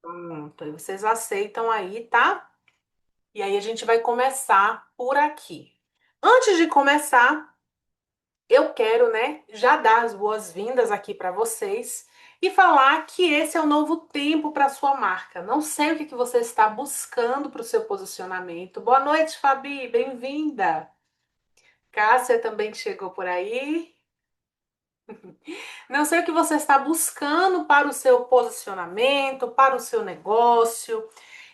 Pronto, aí vocês aceitam aí, tá? E aí a gente vai começar por aqui. Antes de começar, eu quero, né, já dar as boas-vindas aqui para vocês e falar que esse é o novo tempo para sua marca. Não sei o que que você está buscando para o seu posicionamento. Boa noite, Fabi, bem-vinda. Cássia também que chegou por aí. Não sei o que você está buscando para o seu posicionamento, para o seu negócio.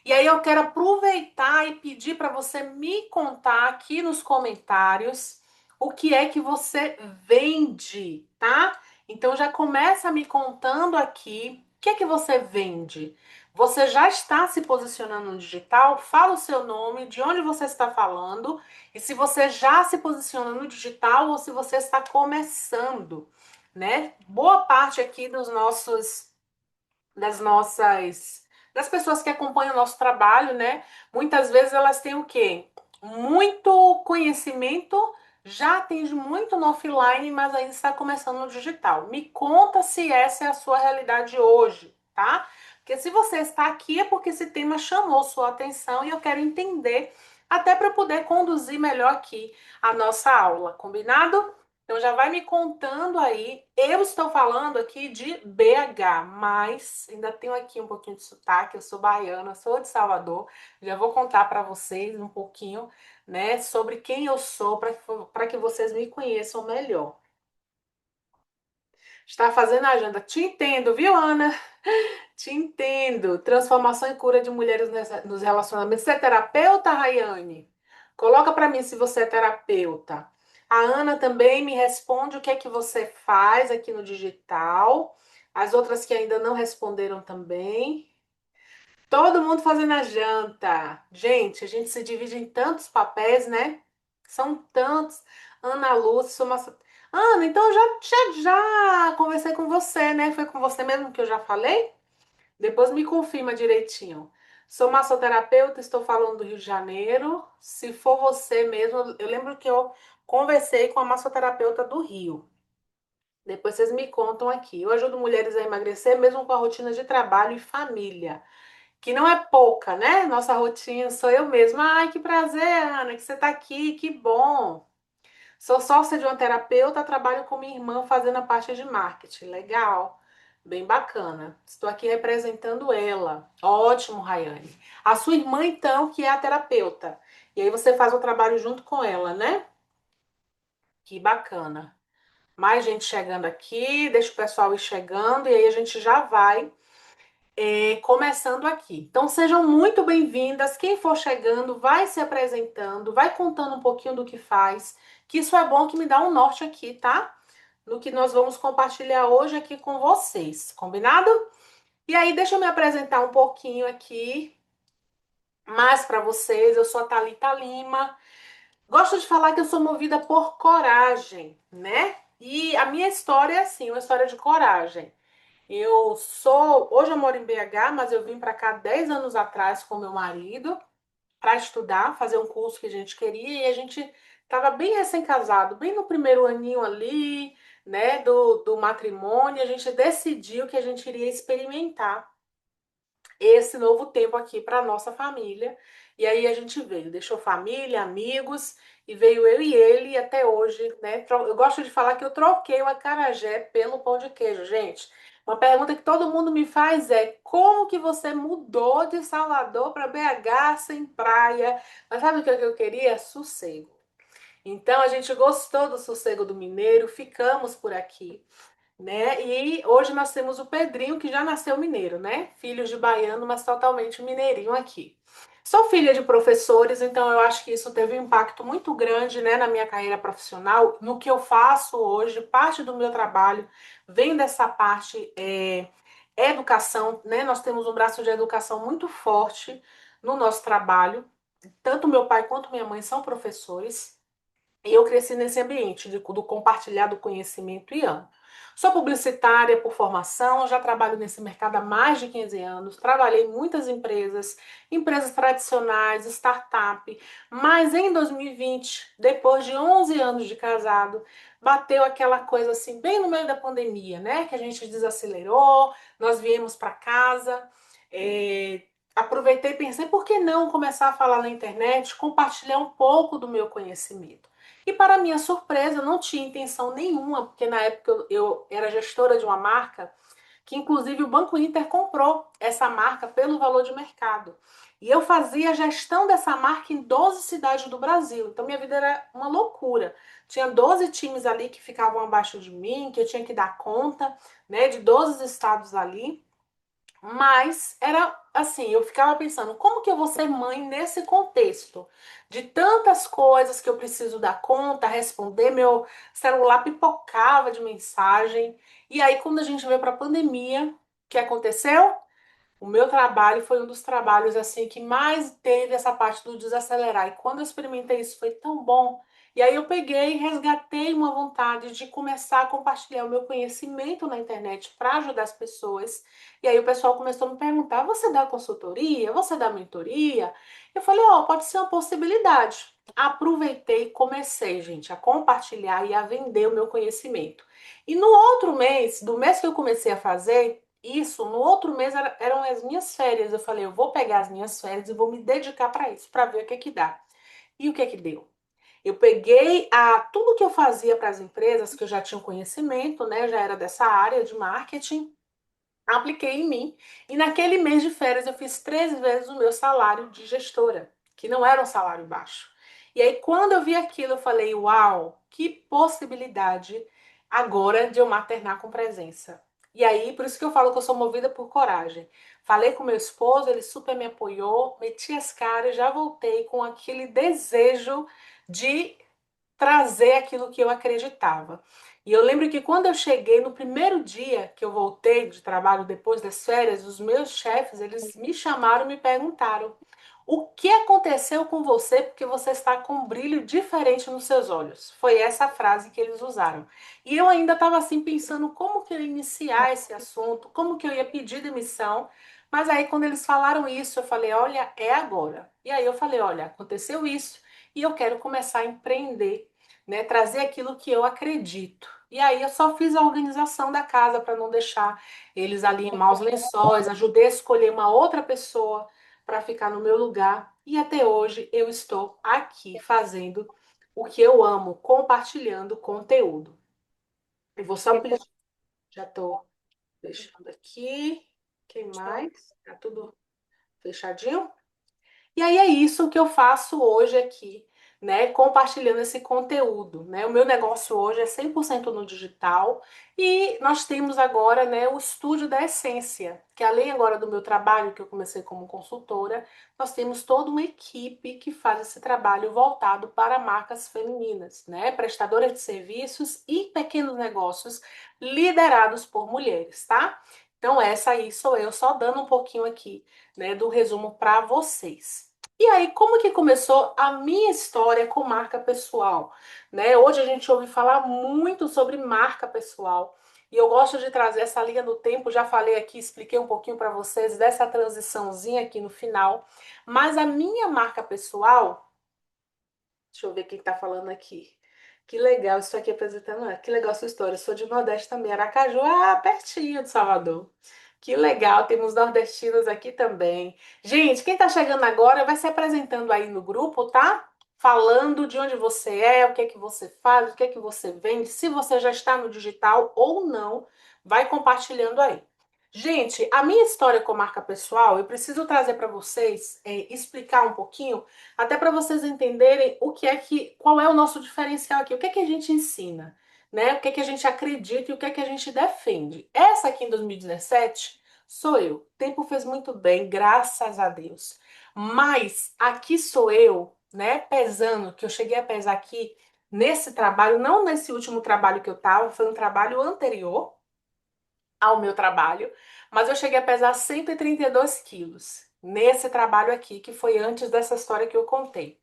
E aí eu quero aproveitar e pedir para você me contar aqui nos comentários o que é que você vende, tá? Então já começa me contando aqui o que é que você vende. Você já está se posicionando no digital? Fala o seu nome, de onde você está falando e se você já se posiciona no digital ou se você está começando, né? Boa parte aqui das nossas das pessoas que acompanham o nosso trabalho, né? Muitas vezes elas têm o quê? Muito conhecimento, já atende muito no offline, mas ainda está começando no digital. Me conta se essa é a sua realidade hoje, tá? Porque se você está aqui é porque esse tema chamou sua atenção e eu quero entender até para poder conduzir melhor aqui a nossa aula, combinado? Então já vai me contando aí. Eu estou falando aqui de BH, mas ainda tenho aqui um pouquinho de sotaque. Eu sou baiana, sou de Salvador. Já vou contar para vocês um pouquinho, né, sobre quem eu sou para que vocês me conheçam melhor. Está fazendo a agenda? Te entendo, viu, Ana? Te entendo. Transformação e cura de mulheres nos relacionamentos. Você é terapeuta, Rayane? Coloca para mim se você é terapeuta. A Ana também me responde o que é que você faz aqui no digital. As outras que ainda não responderam também. Todo mundo fazendo a janta. Gente, a gente se divide em tantos papéis, né? São tantos. Ana Lúcia, sou uma... Ana, então eu já conversei com você, né? Foi com você mesmo que eu já falei? Depois me confirma direitinho. Sou massoterapeuta, estou falando do Rio de Janeiro. Se for você mesmo, eu lembro que eu conversei com a massoterapeuta do Rio. Depois vocês me contam aqui. Eu ajudo mulheres a emagrecer, mesmo com a rotina de trabalho e família, que não é pouca, né? Nossa rotina, sou eu mesma. Ai, que prazer, Ana, que você está aqui, que bom. Sou sócia de uma terapeuta, trabalho com minha irmã fazendo a parte de marketing. Legal, bem bacana. Estou aqui representando ela. Ótimo, Rayane. A sua irmã, então, que é a terapeuta. E aí você faz o trabalho junto com ela, né? Que bacana. Mais gente chegando aqui, deixa o pessoal ir chegando e aí a gente já vai começando aqui. Então sejam muito bem-vindas. Quem for chegando, vai se apresentando, vai contando um pouquinho do que faz, que isso é bom que me dá um norte aqui, tá? No que nós vamos compartilhar hoje aqui com vocês, combinado? E aí, deixa eu me apresentar um pouquinho aqui mais para vocês. Eu sou a Thalita Lima. Gosto de falar que eu sou movida por coragem, né? E a minha história é assim, uma história de coragem. Hoje eu moro em BH, mas eu vim para cá 10 anos atrás com meu marido para estudar, fazer um curso que a gente queria e a gente estava bem recém-casado, bem no primeiro aninho ali, né, do matrimônio, a gente decidiu que a gente iria experimentar esse novo tempo aqui para nossa família. E aí a gente veio, deixou família, amigos, e veio eu e ele e até hoje, né? Eu gosto de falar que eu troquei o acarajé pelo pão de queijo, gente. Uma pergunta que todo mundo me faz é: como que você mudou de Salvador para BH sem praia? Mas sabe o que eu queria? Sossego. Então a gente gostou do sossego do mineiro, ficamos por aqui, né? E hoje nós temos o Pedrinho, que já nasceu mineiro, né? Filho de baiano, mas totalmente mineirinho aqui. Sou filha de professores, então eu acho que isso teve um impacto muito grande, né, na minha carreira profissional, no que eu faço hoje. Parte do meu trabalho vem dessa parte educação, né? Nós temos um braço de educação muito forte no nosso trabalho. Tanto meu pai quanto minha mãe são professores. E eu cresci nesse ambiente do compartilhar do conhecimento e amo. Sou publicitária por formação, já trabalho nesse mercado há mais de 15 anos, trabalhei em muitas empresas, empresas tradicionais, startup, mas em 2020, depois de 11 anos de casado, bateu aquela coisa assim, bem no meio da pandemia, né? Que a gente desacelerou, nós viemos para casa. É, aproveitei e pensei, por que não começar a falar na internet, compartilhar um pouco do meu conhecimento? E para minha surpresa, eu não tinha intenção nenhuma, porque na época eu era gestora de uma marca que inclusive o Banco Inter comprou essa marca pelo valor de mercado. E eu fazia a gestão dessa marca em 12 cidades do Brasil. Então minha vida era uma loucura. Tinha 12 times ali que ficavam abaixo de mim, que eu tinha que dar conta, né, de 12 estados ali. Mas era assim, eu ficava pensando, como que eu vou ser mãe nesse contexto? De tantas coisas que eu preciso dar conta, responder, meu celular pipocava de mensagem. E aí, quando a gente veio para a pandemia, o que aconteceu? O meu trabalho foi um dos trabalhos assim que mais teve essa parte do desacelerar. E quando eu experimentei isso foi tão bom. E aí eu peguei e resgatei uma vontade de começar a compartilhar o meu conhecimento na internet para ajudar as pessoas. E aí o pessoal começou a me perguntar: você dá consultoria? Você dá mentoria? Eu falei: ó, pode ser uma possibilidade. Aproveitei e comecei, gente, a compartilhar e a vender o meu conhecimento. E no outro mês, do mês que eu comecei a fazer, isso, no outro mês eram as minhas férias. Eu falei, eu vou pegar as minhas férias e vou me dedicar para isso, para ver o que que dá. E o que que deu? Eu peguei tudo que eu fazia para as empresas, que eu já tinha um conhecimento, né? Já era dessa área de marketing, apliquei em mim. E naquele mês de férias eu fiz 3 vezes o meu salário de gestora, que não era um salário baixo. E aí, quando eu vi aquilo, eu falei, uau, que possibilidade agora de eu maternar com presença. E aí, por isso que eu falo que eu sou movida por coragem. Falei com meu esposo, ele super me apoiou, meti as caras, já voltei com aquele desejo de trazer aquilo que eu acreditava. E eu lembro que quando eu cheguei no primeiro dia que eu voltei de trabalho depois das férias, os meus chefes, eles me chamaram e me perguntaram: "O que aconteceu com você porque você está com um brilho diferente nos seus olhos?" Foi essa frase que eles usaram. E eu ainda estava assim pensando como que eu ia iniciar esse assunto, como que eu ia pedir demissão. Mas aí quando eles falaram isso, eu falei: "Olha, é agora". E aí eu falei: "Olha, aconteceu isso e eu quero começar a empreender, né, trazer aquilo que eu acredito". E aí eu só fiz a organização da casa para não deixar eles ali em maus lençóis, ajudei a escolher uma outra pessoa para ficar no meu lugar. E até hoje eu estou aqui fazendo o que eu amo, compartilhando conteúdo. Eu vou só pedir, já estou fechando aqui. Quem mais? Tá tudo fechadinho? E aí é isso que eu faço hoje aqui, né? Compartilhando esse conteúdo, né? O meu negócio hoje é 100% no digital e nós temos agora, né, o Estúdio da Essência, que além agora do meu trabalho, que eu comecei como consultora, nós temos toda uma equipe que faz esse trabalho voltado para marcas femininas, né? Prestadoras de serviços e pequenos negócios liderados por mulheres, tá? Então essa aí sou eu, só dando um pouquinho aqui, né, do resumo para vocês. E aí, como que começou a minha história com marca pessoal, né? Hoje a gente ouve falar muito sobre marca pessoal e eu gosto de trazer essa linha do tempo. Já falei aqui, expliquei um pouquinho para vocês dessa transiçãozinha aqui no final, mas a minha marca pessoal, deixa eu ver quem está falando aqui. Que legal isso aqui apresentando. Que legal sua história. Eu sou de Nordeste também, Aracaju, pertinho de Salvador. Que legal, temos nordestinos aqui também. Gente, quem tá chegando agora vai se apresentando aí no grupo, tá? Falando de onde você é, o que é que você faz, o que é que você vende, se você já está no digital ou não, vai compartilhando aí. Gente, a minha história com marca pessoal, eu preciso trazer para vocês, explicar um pouquinho, até para vocês entenderem o que é que, qual é o nosso diferencial aqui, o que é que a gente ensina, né? O que é que a gente acredita e o que é que a gente defende. Essa aqui em 2017 sou eu. O tempo fez muito bem, graças a Deus. Mas aqui sou eu, né, pesando, que eu cheguei a pesar aqui nesse trabalho, não nesse último trabalho que eu tava, foi um trabalho anterior ao meu trabalho, mas eu cheguei a pesar 132 quilos nesse trabalho aqui, que foi antes dessa história que eu contei.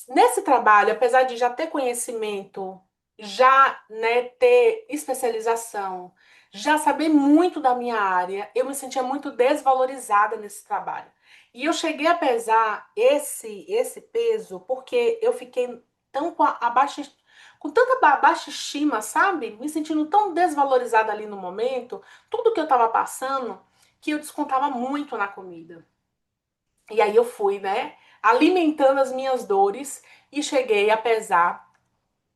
Nesse trabalho, apesar de já ter conhecimento, já, né, ter especialização, já saber muito da minha área, eu me sentia muito desvalorizada nesse trabalho. E eu cheguei a pesar esse peso porque eu fiquei tão com tanta baixa estima, sabe? Me sentindo tão desvalorizada ali no momento, tudo que eu estava passando, que eu descontava muito na comida. E aí eu fui, né, alimentando as minhas dores e cheguei a pesar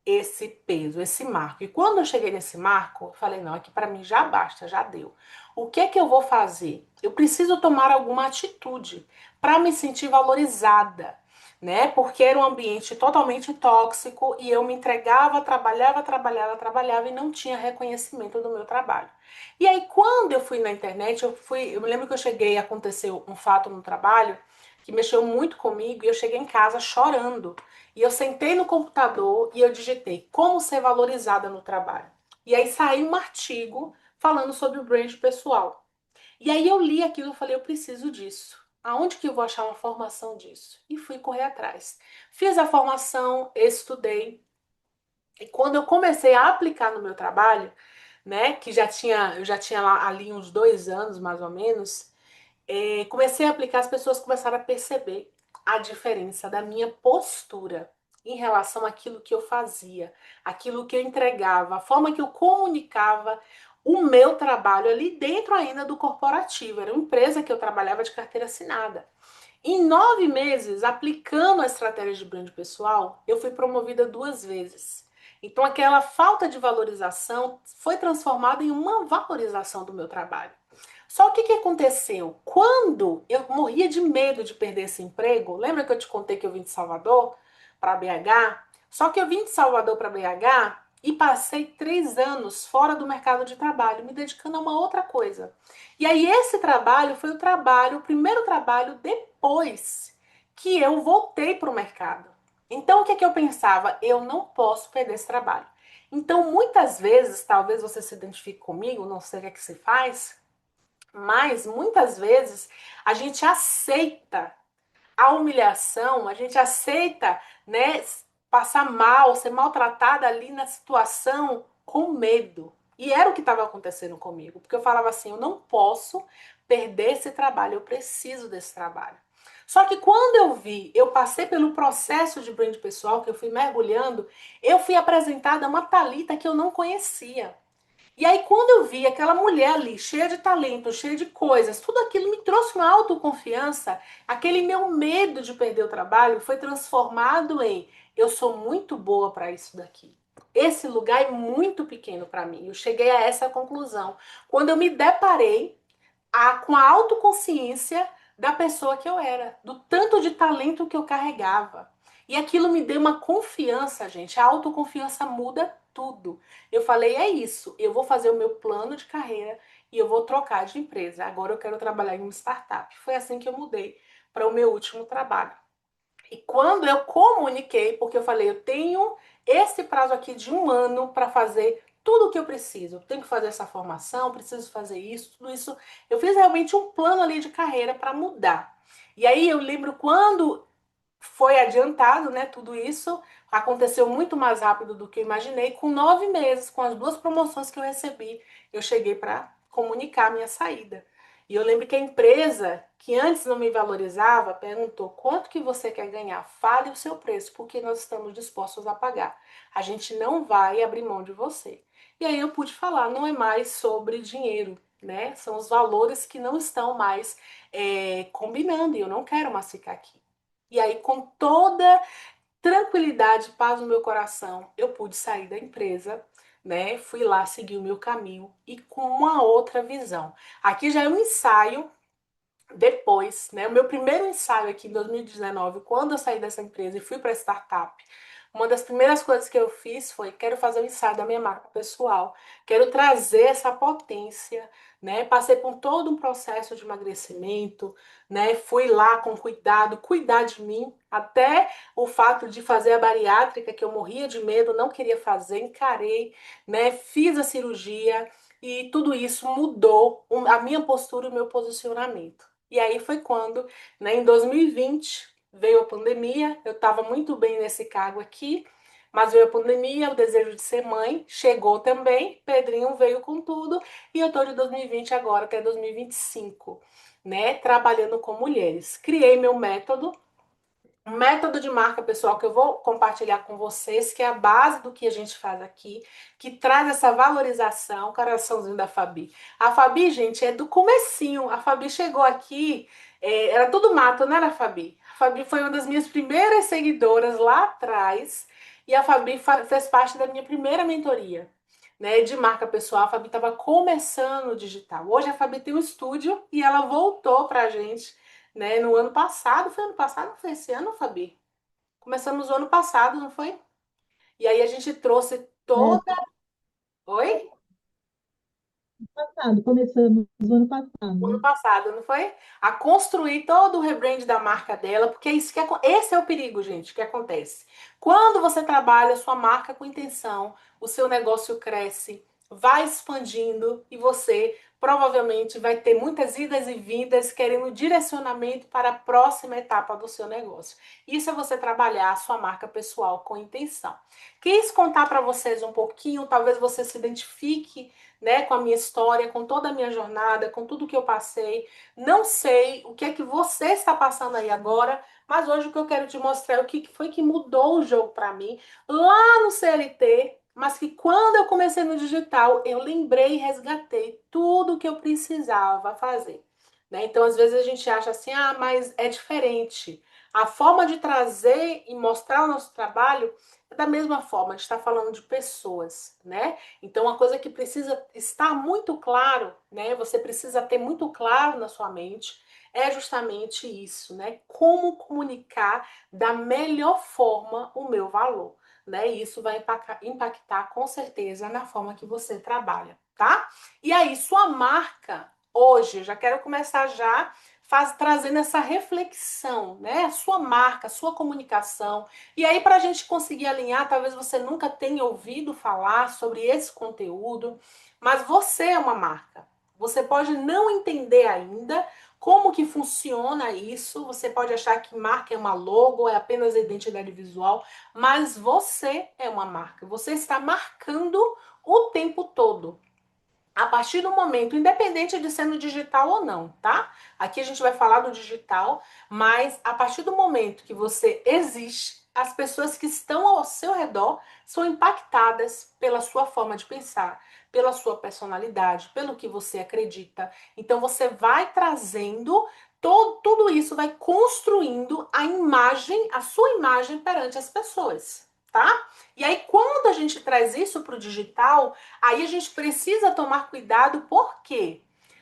esse peso, esse marco. E quando eu cheguei nesse marco, eu falei, não, aqui para mim já basta, já deu. O que é que eu vou fazer? Eu preciso tomar alguma atitude para me sentir valorizada, né? Porque era um ambiente totalmente tóxico e eu me entregava, trabalhava, trabalhava, trabalhava e não tinha reconhecimento do meu trabalho. E aí quando eu fui na internet, eu me lembro que eu cheguei, aconteceu um fato no trabalho que mexeu muito comigo e eu cheguei em casa chorando. E eu sentei no computador e eu digitei como ser valorizada no trabalho. E aí saiu um artigo falando sobre o brand pessoal. E aí eu li aquilo e falei, eu preciso disso. Aonde que eu vou achar uma formação disso? E fui correr atrás. Fiz a formação, estudei. E quando eu comecei a aplicar no meu trabalho, né, que eu já tinha lá, ali uns 2 anos mais ou menos, comecei a aplicar, as pessoas começaram a perceber a diferença da minha postura em relação àquilo que eu fazia, aquilo que eu entregava, a forma que eu comunicava o meu trabalho ali dentro ainda do corporativo. Era uma empresa que eu trabalhava de carteira assinada. Em 9 meses, aplicando a estratégia de brand pessoal, eu fui promovida 2 vezes. Então, aquela falta de valorização foi transformada em uma valorização do meu trabalho. Só que o que aconteceu? Quando eu morria de medo de perder esse emprego, lembra que eu te contei que eu vim de Salvador para BH? Só que eu vim de Salvador para BH e passei 3 anos fora do mercado de trabalho, me dedicando a uma outra coisa. E aí esse trabalho foi o primeiro trabalho depois que eu voltei para o mercado. Então o que eu pensava? Eu não posso perder esse trabalho. Então muitas vezes, talvez você se identifique comigo, não sei o que é que você faz, mas muitas vezes a gente aceita a humilhação, a gente aceita, né, passar mal, ser maltratada ali na situação com medo. E era o que estava acontecendo comigo, porque eu falava assim, eu não posso perder esse trabalho, eu preciso desse trabalho. Só que quando eu passei pelo processo de brand pessoal, que eu fui mergulhando, eu fui apresentada a uma Thalita que eu não conhecia. E aí, quando eu vi aquela mulher ali, cheia de talento, cheia de coisas, tudo aquilo me trouxe uma autoconfiança. Aquele meu medo de perder o trabalho foi transformado em eu sou muito boa para isso daqui. Esse lugar é muito pequeno para mim. Eu cheguei a essa conclusão quando eu me deparei com a autoconsciência da pessoa que eu era, do tanto de talento que eu carregava. E aquilo me deu uma confiança, gente. A autoconfiança muda tudo. Eu falei, é isso, eu vou fazer o meu plano de carreira e eu vou trocar de empresa. Agora eu quero trabalhar em uma startup. Foi assim que eu mudei para o meu último trabalho. E quando eu comuniquei, porque eu falei, eu tenho esse prazo aqui de 1 ano para fazer tudo o que eu preciso. Eu tenho que fazer essa formação, preciso fazer isso, tudo isso. Eu fiz realmente um plano ali de carreira para mudar. E aí eu lembro quando foi adiantado, né? Tudo isso aconteceu muito mais rápido do que eu imaginei. Com 9 meses, com as 2 promoções que eu recebi, eu cheguei para comunicar a minha saída. E eu lembro que a empresa, que antes não me valorizava, perguntou quanto que você quer ganhar? Fale o seu preço, porque nós estamos dispostos a pagar. A gente não vai abrir mão de você. E aí eu pude falar, não é mais sobre dinheiro, né? São os valores que não estão mais combinando e eu não quero mais ficar aqui. E aí, com toda tranquilidade, paz no meu coração, eu pude sair da empresa, né? Fui lá seguir o meu caminho e com uma outra visão. Aqui já é um ensaio depois, né? O meu primeiro ensaio aqui em 2019, quando eu saí dessa empresa e fui para a startup, uma das primeiras coisas que eu fiz foi quero fazer o ensaio da minha marca pessoal, quero trazer essa potência, né? Passei por todo um processo de emagrecimento, né? Fui lá com cuidado, cuidar de mim, até o fato de fazer a bariátrica, que eu morria de medo, não queria fazer, encarei, né? Fiz a cirurgia e tudo isso mudou a minha postura e o meu posicionamento. E aí foi quando, né, em 2020, veio a pandemia, eu estava muito bem nesse cargo aqui, mas veio a pandemia, o desejo de ser mãe chegou também, Pedrinho veio com tudo, e eu estou de 2020 agora até 2025, né, trabalhando com mulheres. Criei meu método, um método de marca pessoal que eu vou compartilhar com vocês, que é a base do que a gente faz aqui, que traz essa valorização, coraçãozinho da Fabi. A Fabi, gente, é do comecinho. A Fabi chegou aqui, era tudo mato, não era, Fabi? A Fabi foi uma das minhas primeiras seguidoras lá atrás, e a Fabi fez parte da minha primeira mentoria, né, de marca pessoal. A Fabi estava começando o digital. Hoje a Fabi tem um estúdio e ela voltou para a gente, né? No ano passado, foi ano passado, não foi esse ano, Fabi? Começamos o ano passado, não foi? E aí a gente trouxe É, toda. Oi? passado, começamos no ano O ano passado. passado, não foi? A construir todo o rebrand da marca dela, porque é isso que esse é o perigo, gente, que acontece. Quando você trabalha a sua marca com intenção, o seu negócio cresce, vai expandindo e você provavelmente vai ter muitas idas e vindas querendo direcionamento para a próxima etapa do seu negócio. Isso é você trabalhar a sua marca pessoal com intenção. Quis contar para vocês um pouquinho, talvez você se identifique, né, com a minha história, com toda a minha jornada, com tudo que eu passei. Não sei o que é que você está passando aí agora, mas hoje o que eu quero te mostrar é o que foi que mudou o jogo para mim lá no CLT, mas que quando eu comecei no digital, eu lembrei e resgatei tudo o que eu precisava fazer. Né? Então, às vezes a gente acha assim, ah, mas é diferente. A forma de trazer e mostrar o nosso trabalho é da mesma forma, a gente está falando de pessoas, né? Então, uma coisa que precisa estar muito claro, né? Você precisa ter muito claro na sua mente é justamente isso, né? Como comunicar da melhor forma o meu valor, né? E isso vai impactar com certeza na forma que você trabalha, tá? E aí, sua marca hoje, já quero começar já trazendo essa reflexão, né? A sua marca, a sua comunicação, e aí, para a gente conseguir alinhar, talvez você nunca tenha ouvido falar sobre esse conteúdo, mas você é uma marca. Você pode não entender ainda como que funciona isso, você pode achar que marca é uma logo, é apenas a identidade visual, mas você é uma marca. Você está marcando o tempo todo. A partir do momento, independente de ser no digital ou não, tá? Aqui a gente vai falar do digital, mas a partir do momento que você existe, as pessoas que estão ao seu redor são impactadas pela sua forma de pensar, pela sua personalidade, pelo que você acredita. Então você vai trazendo tudo isso, vai construindo a imagem, a sua imagem perante as pessoas, tá? E aí, quando a gente traz isso para o digital, aí a gente precisa tomar cuidado, porque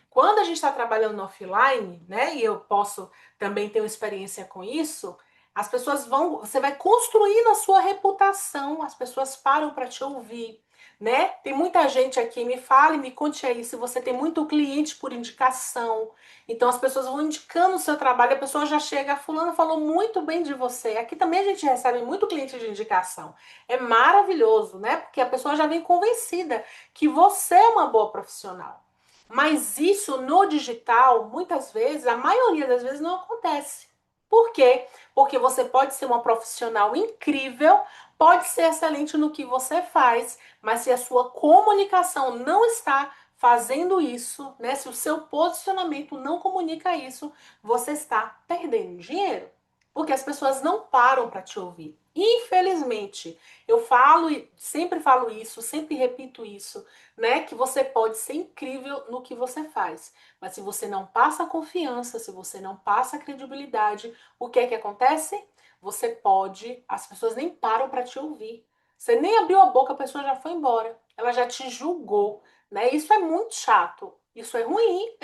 quando a gente está trabalhando no offline, né, e eu posso também ter uma experiência com isso, as pessoas vão, você vai construindo a sua reputação, as pessoas param para te ouvir, né? Tem muita gente aqui, me fale, me conte aí se você tem muito cliente por indicação. Então as pessoas vão indicando o seu trabalho, a pessoa já chega, a fulana falou muito bem de você. Aqui também a gente recebe muito cliente de indicação. É maravilhoso, né? Porque a pessoa já vem convencida que você é uma boa profissional. Mas isso no digital, muitas vezes, a maioria das vezes não acontece. Por quê? Porque você pode ser uma profissional incrível, pode ser excelente no que você faz, mas se a sua comunicação não está fazendo isso, né? Se o seu posicionamento não comunica isso, você está perdendo dinheiro. Porque as pessoas não param para te ouvir. Infelizmente, eu falo, sempre falo isso, sempre repito isso, né? Que você pode ser incrível no que você faz, mas se você não passa confiança, se você não passa credibilidade, o que é que acontece? Você pode, as pessoas nem param para te ouvir. Você nem abriu a boca, a pessoa já foi embora. Ela já te julgou, né? Isso é muito chato. Isso é ruim,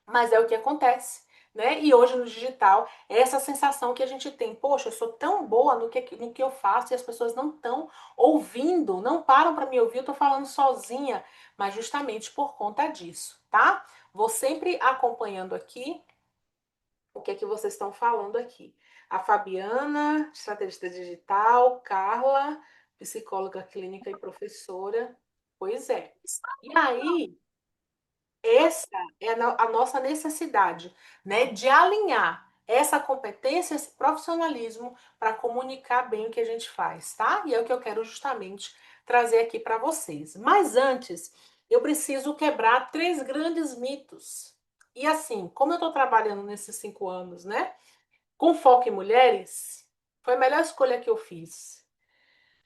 mas é o que acontece, né? E hoje no digital, é essa sensação que a gente tem, poxa, eu sou tão boa no que eu faço e as pessoas não estão ouvindo, não param para me ouvir, eu tô falando sozinha, mas justamente por conta disso, tá? Vou sempre acompanhando aqui o que é que vocês estão falando aqui. A Fabiana, estrategista digital, Carla, psicóloga clínica e professora. Pois é. E aí, essa é a nossa necessidade, né, de alinhar essa competência, esse profissionalismo para comunicar bem o que a gente faz, tá? E é o que eu quero justamente trazer aqui para vocês. Mas antes, eu preciso quebrar três grandes mitos. E assim, como eu estou trabalhando nesses 5 anos, né? com foco em mulheres, foi a melhor escolha que eu fiz.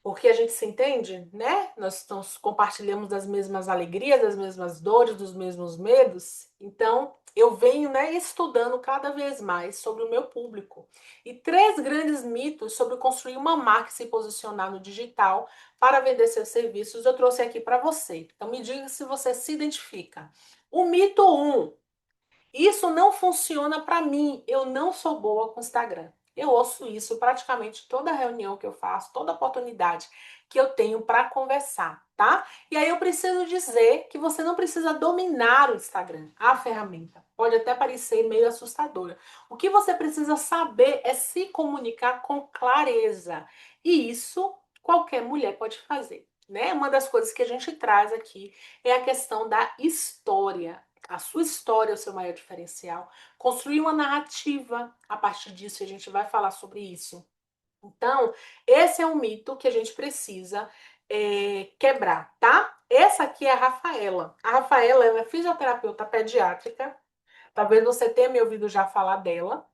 Porque a gente se entende, né? Nós compartilhamos das mesmas alegrias, das mesmas dores, dos mesmos medos. Então, eu venho, né, estudando cada vez mais sobre o meu público. E três grandes mitos sobre construir uma marca e se posicionar no digital para vender seus serviços, eu trouxe aqui para você. Então, me diga se você se identifica. O mito um: isso não funciona para mim. Eu não sou boa com Instagram. Eu ouço isso praticamente toda reunião que eu faço, toda oportunidade que eu tenho para conversar, tá? E aí eu preciso dizer que você não precisa dominar o Instagram, a ferramenta. Pode até parecer meio assustadora. O que você precisa saber é se comunicar com clareza. E isso qualquer mulher pode fazer, né? Uma das coisas que a gente traz aqui é a questão da história. A sua história é o seu maior diferencial. Construir uma narrativa. A partir disso, a gente vai falar sobre isso. Então, esse é um mito que a gente precisa quebrar, tá? Essa aqui é a Rafaela. A Rafaela, ela é fisioterapeuta pediátrica. Talvez você tenha me ouvido já falar dela.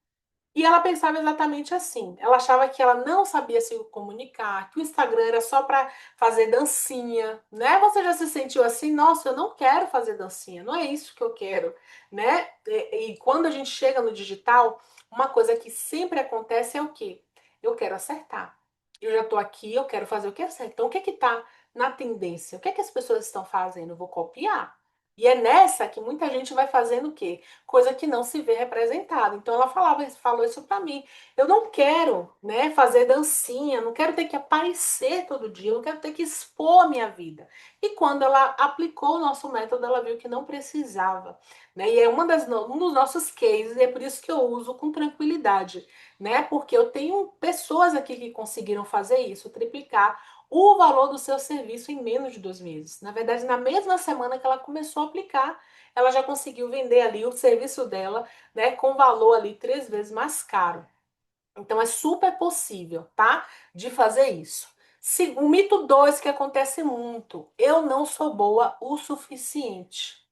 E ela pensava exatamente assim. Ela achava que ela não sabia se comunicar, que o Instagram era só para fazer dancinha, né? Você já se sentiu assim? Nossa, eu não quero fazer dancinha, não é isso que eu quero, né? E quando a gente chega no digital, uma coisa que sempre acontece é o quê? Eu quero acertar. Eu já estou aqui, eu quero fazer o que é certo. Então, o que é que está na tendência? O que é que as pessoas estão fazendo? Eu vou copiar. E é nessa que muita gente vai fazendo o quê? Coisa que não se vê representada. Então ela falou isso para mim. Eu não quero, né, fazer dancinha, não quero ter que aparecer todo dia, eu não quero ter que expor a minha vida. E quando ela aplicou o nosso método, ela viu que não precisava, né? E é um dos nossos cases, e é por isso que eu uso com tranquilidade, né? Porque eu tenho pessoas aqui que conseguiram fazer isso, triplicar o valor do seu serviço em menos de 2 meses. Na verdade, na mesma semana que ela começou a aplicar, ela já conseguiu vender ali o serviço dela, né, com valor ali 3 vezes mais caro. Então é super possível, tá? De fazer isso. O mito 2 que acontece muito, eu não sou boa o suficiente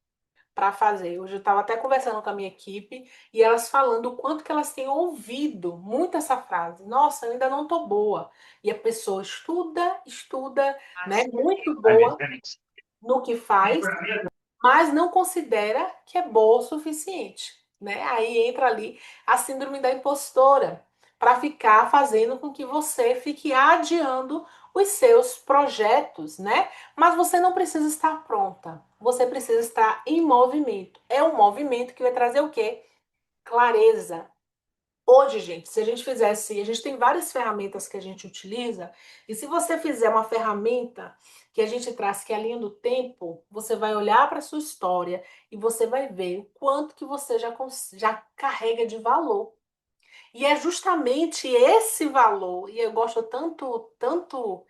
para fazer. Hoje eu estava até conversando com a minha equipe e elas falando o quanto que elas têm ouvido muito essa frase. Nossa, eu ainda não estou boa. E a pessoa estuda, estuda, né? Muito boa no que faz, mas não considera que é boa o suficiente, né? Aí entra ali a síndrome da impostora, para ficar fazendo com que você fique adiando os seus projetos, né? Mas você não precisa estar pronta. Você precisa estar em movimento. É um movimento que vai trazer o quê? Clareza. Hoje, gente, se a gente fizesse, a gente tem várias ferramentas que a gente utiliza, e se você fizer uma ferramenta que a gente traz que é a linha do tempo, você vai olhar para a sua história e você vai ver o quanto que você já carrega de valor. E é justamente esse valor, e eu gosto tanto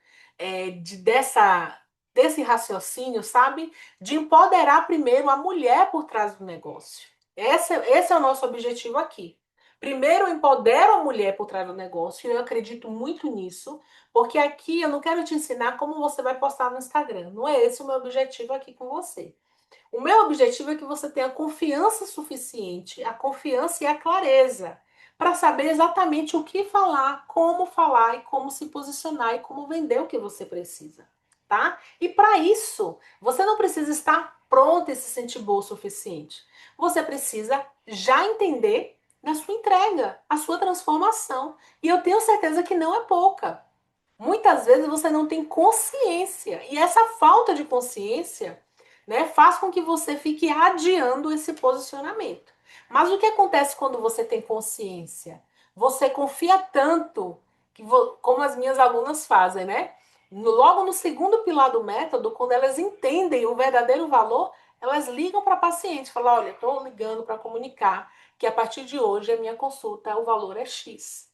desse raciocínio, sabe? De empoderar primeiro a mulher por trás do negócio. Esse é o nosso objetivo aqui. Primeiro, eu empodero a mulher por trás do negócio, e eu acredito muito nisso, porque aqui eu não quero te ensinar como você vai postar no Instagram. Não é esse o meu objetivo aqui com você. O meu objetivo é que você tenha confiança suficiente, a confiança e a clareza para saber exatamente o que falar e como se posicionar e como vender o que você precisa, tá? E para isso, você não precisa estar pronta e se sentir boa o suficiente. Você precisa já entender da sua entrega, a sua transformação. E eu tenho certeza que não é pouca. Muitas vezes você não tem consciência, e essa falta de consciência, né, faz com que você fique adiando esse posicionamento. Mas o que acontece quando você tem consciência? Você confia tanto, como as minhas alunas fazem, né? Logo no segundo pilar do método, quando elas entendem o verdadeiro valor, elas ligam para a paciente, falam: olha, estou ligando para comunicar que a partir de hoje a minha consulta, o valor é X.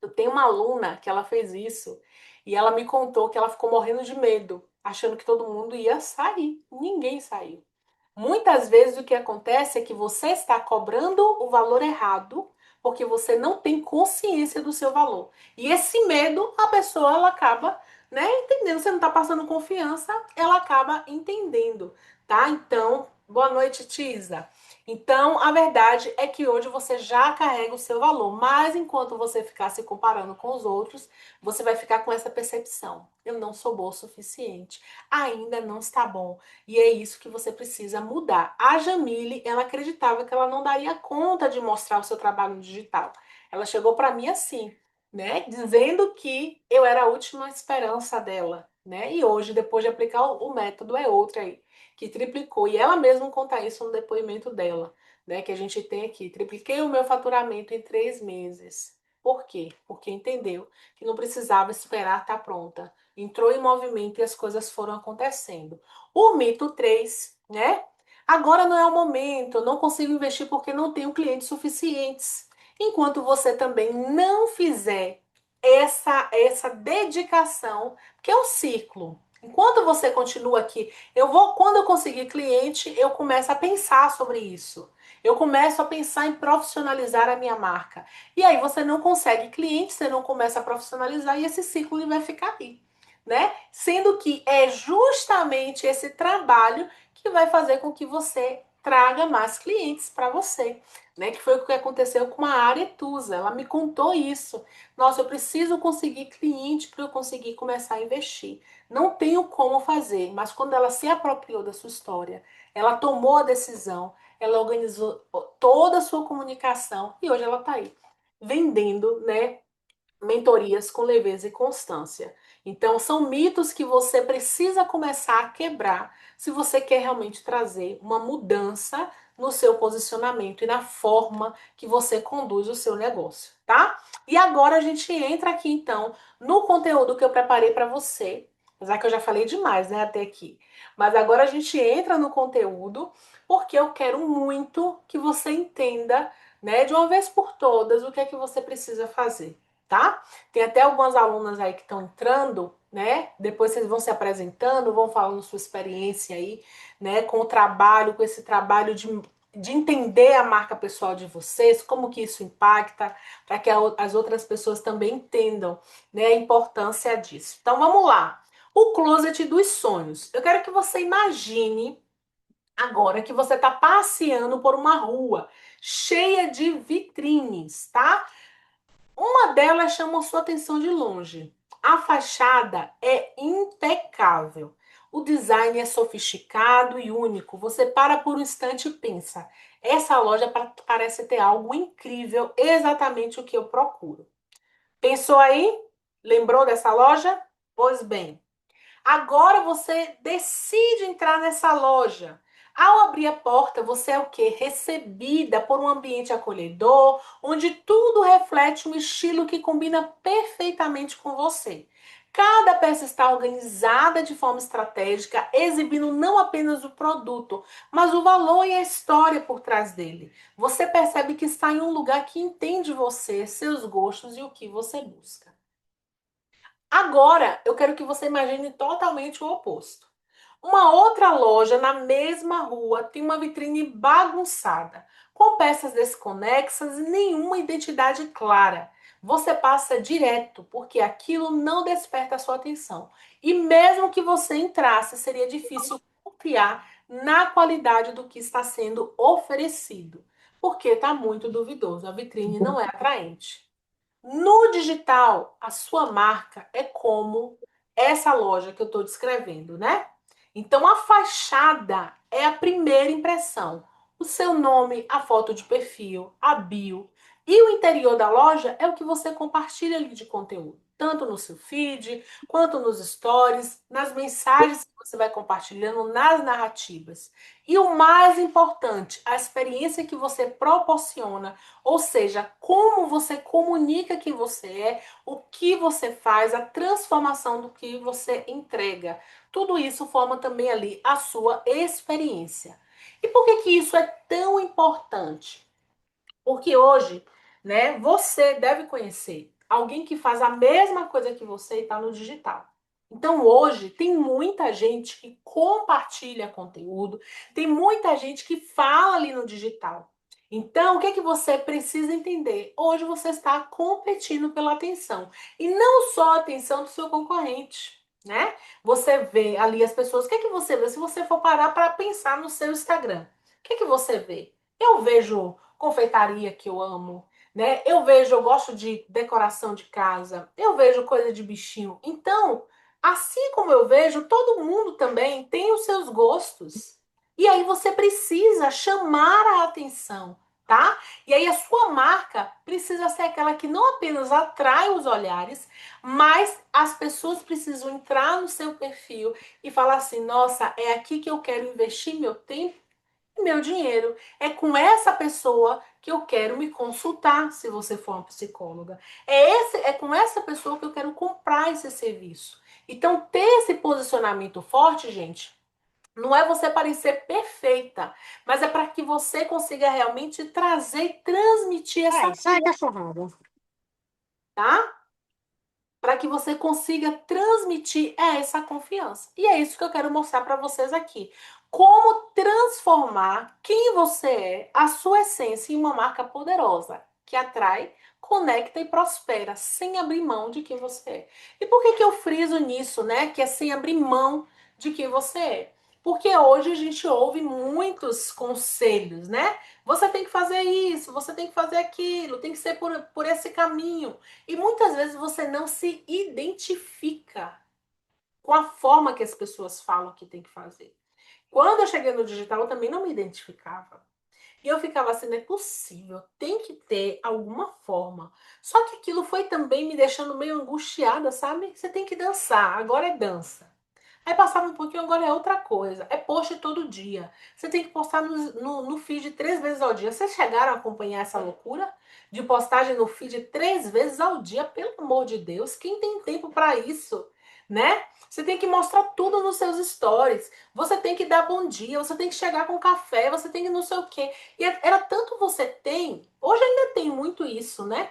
Eu tenho uma aluna que ela fez isso e ela me contou que ela ficou morrendo de medo, achando que todo mundo ia sair. Ninguém saiu. Muitas vezes o que acontece é que você está cobrando o valor errado porque você não tem consciência do seu valor. E esse medo, a pessoa ela acaba, né, entendendo. Você não está passando confiança, ela acaba entendendo, tá? Então, boa noite, Tisa. Então, a verdade é que hoje você já carrega o seu valor, mas enquanto você ficar se comparando com os outros, você vai ficar com essa percepção: eu não sou boa o suficiente, ainda não está bom. E é isso que você precisa mudar. A Jamile, ela acreditava que ela não daria conta de mostrar o seu trabalho digital. Ela chegou para mim assim, né, dizendo que eu era a última esperança dela, né? E hoje, depois de aplicar o método, é outra aí que triplicou. E ela mesma conta isso no depoimento dela, né? Que a gente tem aqui. Tripliquei o meu faturamento em 3 meses. Por quê? Porque entendeu que não precisava esperar estar pronta. Entrou em movimento e as coisas foram acontecendo. O mito 3, né? Agora não é o momento, eu não consigo investir porque não tenho clientes suficientes. Enquanto você também não fizer essa dedicação, que é um ciclo. Enquanto você continua aqui, quando eu conseguir cliente, eu começo a pensar sobre isso. Eu começo a pensar em profissionalizar a minha marca. E aí você não consegue cliente, você não começa a profissionalizar e esse ciclo ele vai ficar aí, né? Sendo que é justamente esse trabalho que vai fazer com que você traga mais clientes para você, né? Que foi o que aconteceu com a Aretusa. Ela me contou isso. Nossa, eu preciso conseguir cliente para eu conseguir começar a investir. Não tenho como fazer, mas quando ela se apropriou da sua história, ela tomou a decisão, ela organizou toda a sua comunicação e hoje ela está aí vendendo, né, mentorias com leveza e constância. Então, são mitos que você precisa começar a quebrar se você quer realmente trazer uma mudança no seu posicionamento e na forma que você conduz o seu negócio, tá? E agora a gente entra aqui então no conteúdo que eu preparei para você. Apesar que eu já falei demais, né, até aqui. Mas agora a gente entra no conteúdo porque eu quero muito que você entenda, né, de uma vez por todas o que é que você precisa fazer, tá? Tem até algumas alunas aí que estão entrando, né? Depois vocês vão se apresentando, vão falando sua experiência aí, né? Com o trabalho, com esse trabalho de entender a marca pessoal de vocês, como que isso impacta, para que as outras pessoas também entendam, né, a importância disso. Então vamos lá. O closet dos sonhos. Eu quero que você imagine agora que você está passeando por uma rua cheia de vitrines, tá? Uma delas chama sua atenção de longe. A fachada é impecável. O design é sofisticado e único. Você para por um instante e pensa: essa loja parece ter algo incrível, exatamente o que eu procuro. Pensou aí? Lembrou dessa loja? Pois bem, agora você decide entrar nessa loja. Ao abrir a porta, você é o quê? Recebida por um ambiente acolhedor, onde tudo reflete um estilo que combina perfeitamente com você. Cada peça está organizada de forma estratégica, exibindo não apenas o produto, mas o valor e a história por trás dele. Você percebe que está em um lugar que entende você, seus gostos e o que você busca. Agora, eu quero que você imagine totalmente o oposto. Uma outra loja na mesma rua tem uma vitrine bagunçada, com peças desconexas e nenhuma identidade clara. Você passa direto, porque aquilo não desperta a sua atenção. E mesmo que você entrasse, seria difícil confiar na qualidade do que está sendo oferecido, porque está muito duvidoso. A vitrine não é atraente. No digital, a sua marca é como essa loja que eu estou descrevendo, né? Então, a fachada é a primeira impressão. O seu nome, a foto de perfil, a bio. E o interior da loja é o que você compartilha ali de conteúdo, tanto no seu feed, quanto nos stories, nas mensagens que você vai compartilhando, nas narrativas. E o mais importante, a experiência que você proporciona, ou seja, como você comunica quem você é, o que você faz, a transformação do que você entrega. Tudo isso forma também ali a sua experiência. E por que que isso é tão importante? Porque hoje, né, você deve conhecer alguém que faz a mesma coisa que você e está no digital. Então hoje tem muita gente que compartilha conteúdo, tem muita gente que fala ali no digital. Então, o que é que você precisa entender? Hoje você está competindo pela atenção. E não só a atenção do seu concorrente, né? Você vê ali as pessoas. O que é que você vê? Se você for parar para pensar no seu Instagram, o que é que você vê? Eu vejo confeitaria que eu amo, né? Eu gosto de decoração de casa, eu vejo coisa de bichinho. Então, assim como eu vejo, todo mundo também tem os seus gostos. E aí você precisa chamar a atenção, tá? E aí a sua marca precisa ser aquela que não apenas atrai os olhares, mas as pessoas precisam entrar no seu perfil e falar assim: nossa, é aqui que eu quero investir meu tempo e meu dinheiro. É com essa pessoa que eu quero me consultar, se você for uma psicóloga. É com essa pessoa que eu quero comprar esse serviço. Então, ter esse posicionamento forte, gente, não é você parecer perfeita, mas é para que você consiga realmente trazer e transmitir essa Ai, sai cachorrada. tá? Para que você consiga transmitir essa confiança. E é isso que eu quero mostrar para vocês aqui. Como transformar quem você é, a sua essência, em uma marca poderosa, que atrai, conecta e prospera, sem abrir mão de quem você é. E por que eu friso nisso, né? Que é sem abrir mão de quem você é. Porque hoje a gente ouve muitos conselhos, né? Você tem que fazer isso, você tem que fazer aquilo, tem que ser por esse caminho. E muitas vezes você não se identifica com a forma que as pessoas falam que tem que fazer. Quando eu cheguei no digital, eu também não me identificava. E eu ficava assim, não é possível, tem que ter alguma forma. Só que aquilo foi também me deixando meio angustiada, sabe? Você tem que dançar, agora é dança. Aí passava um pouquinho, agora é outra coisa. É post todo dia. Você tem que postar no feed 3 vezes ao dia. Vocês chegaram a acompanhar essa loucura? De postagem no feed 3 vezes ao dia? Pelo amor de Deus, quem tem tempo para isso? Né? Você tem que mostrar tudo nos seus stories. Você tem que dar bom dia, você tem que chegar com café, você tem que não sei o quê. E era tanto você tem, hoje ainda tem muito isso, né?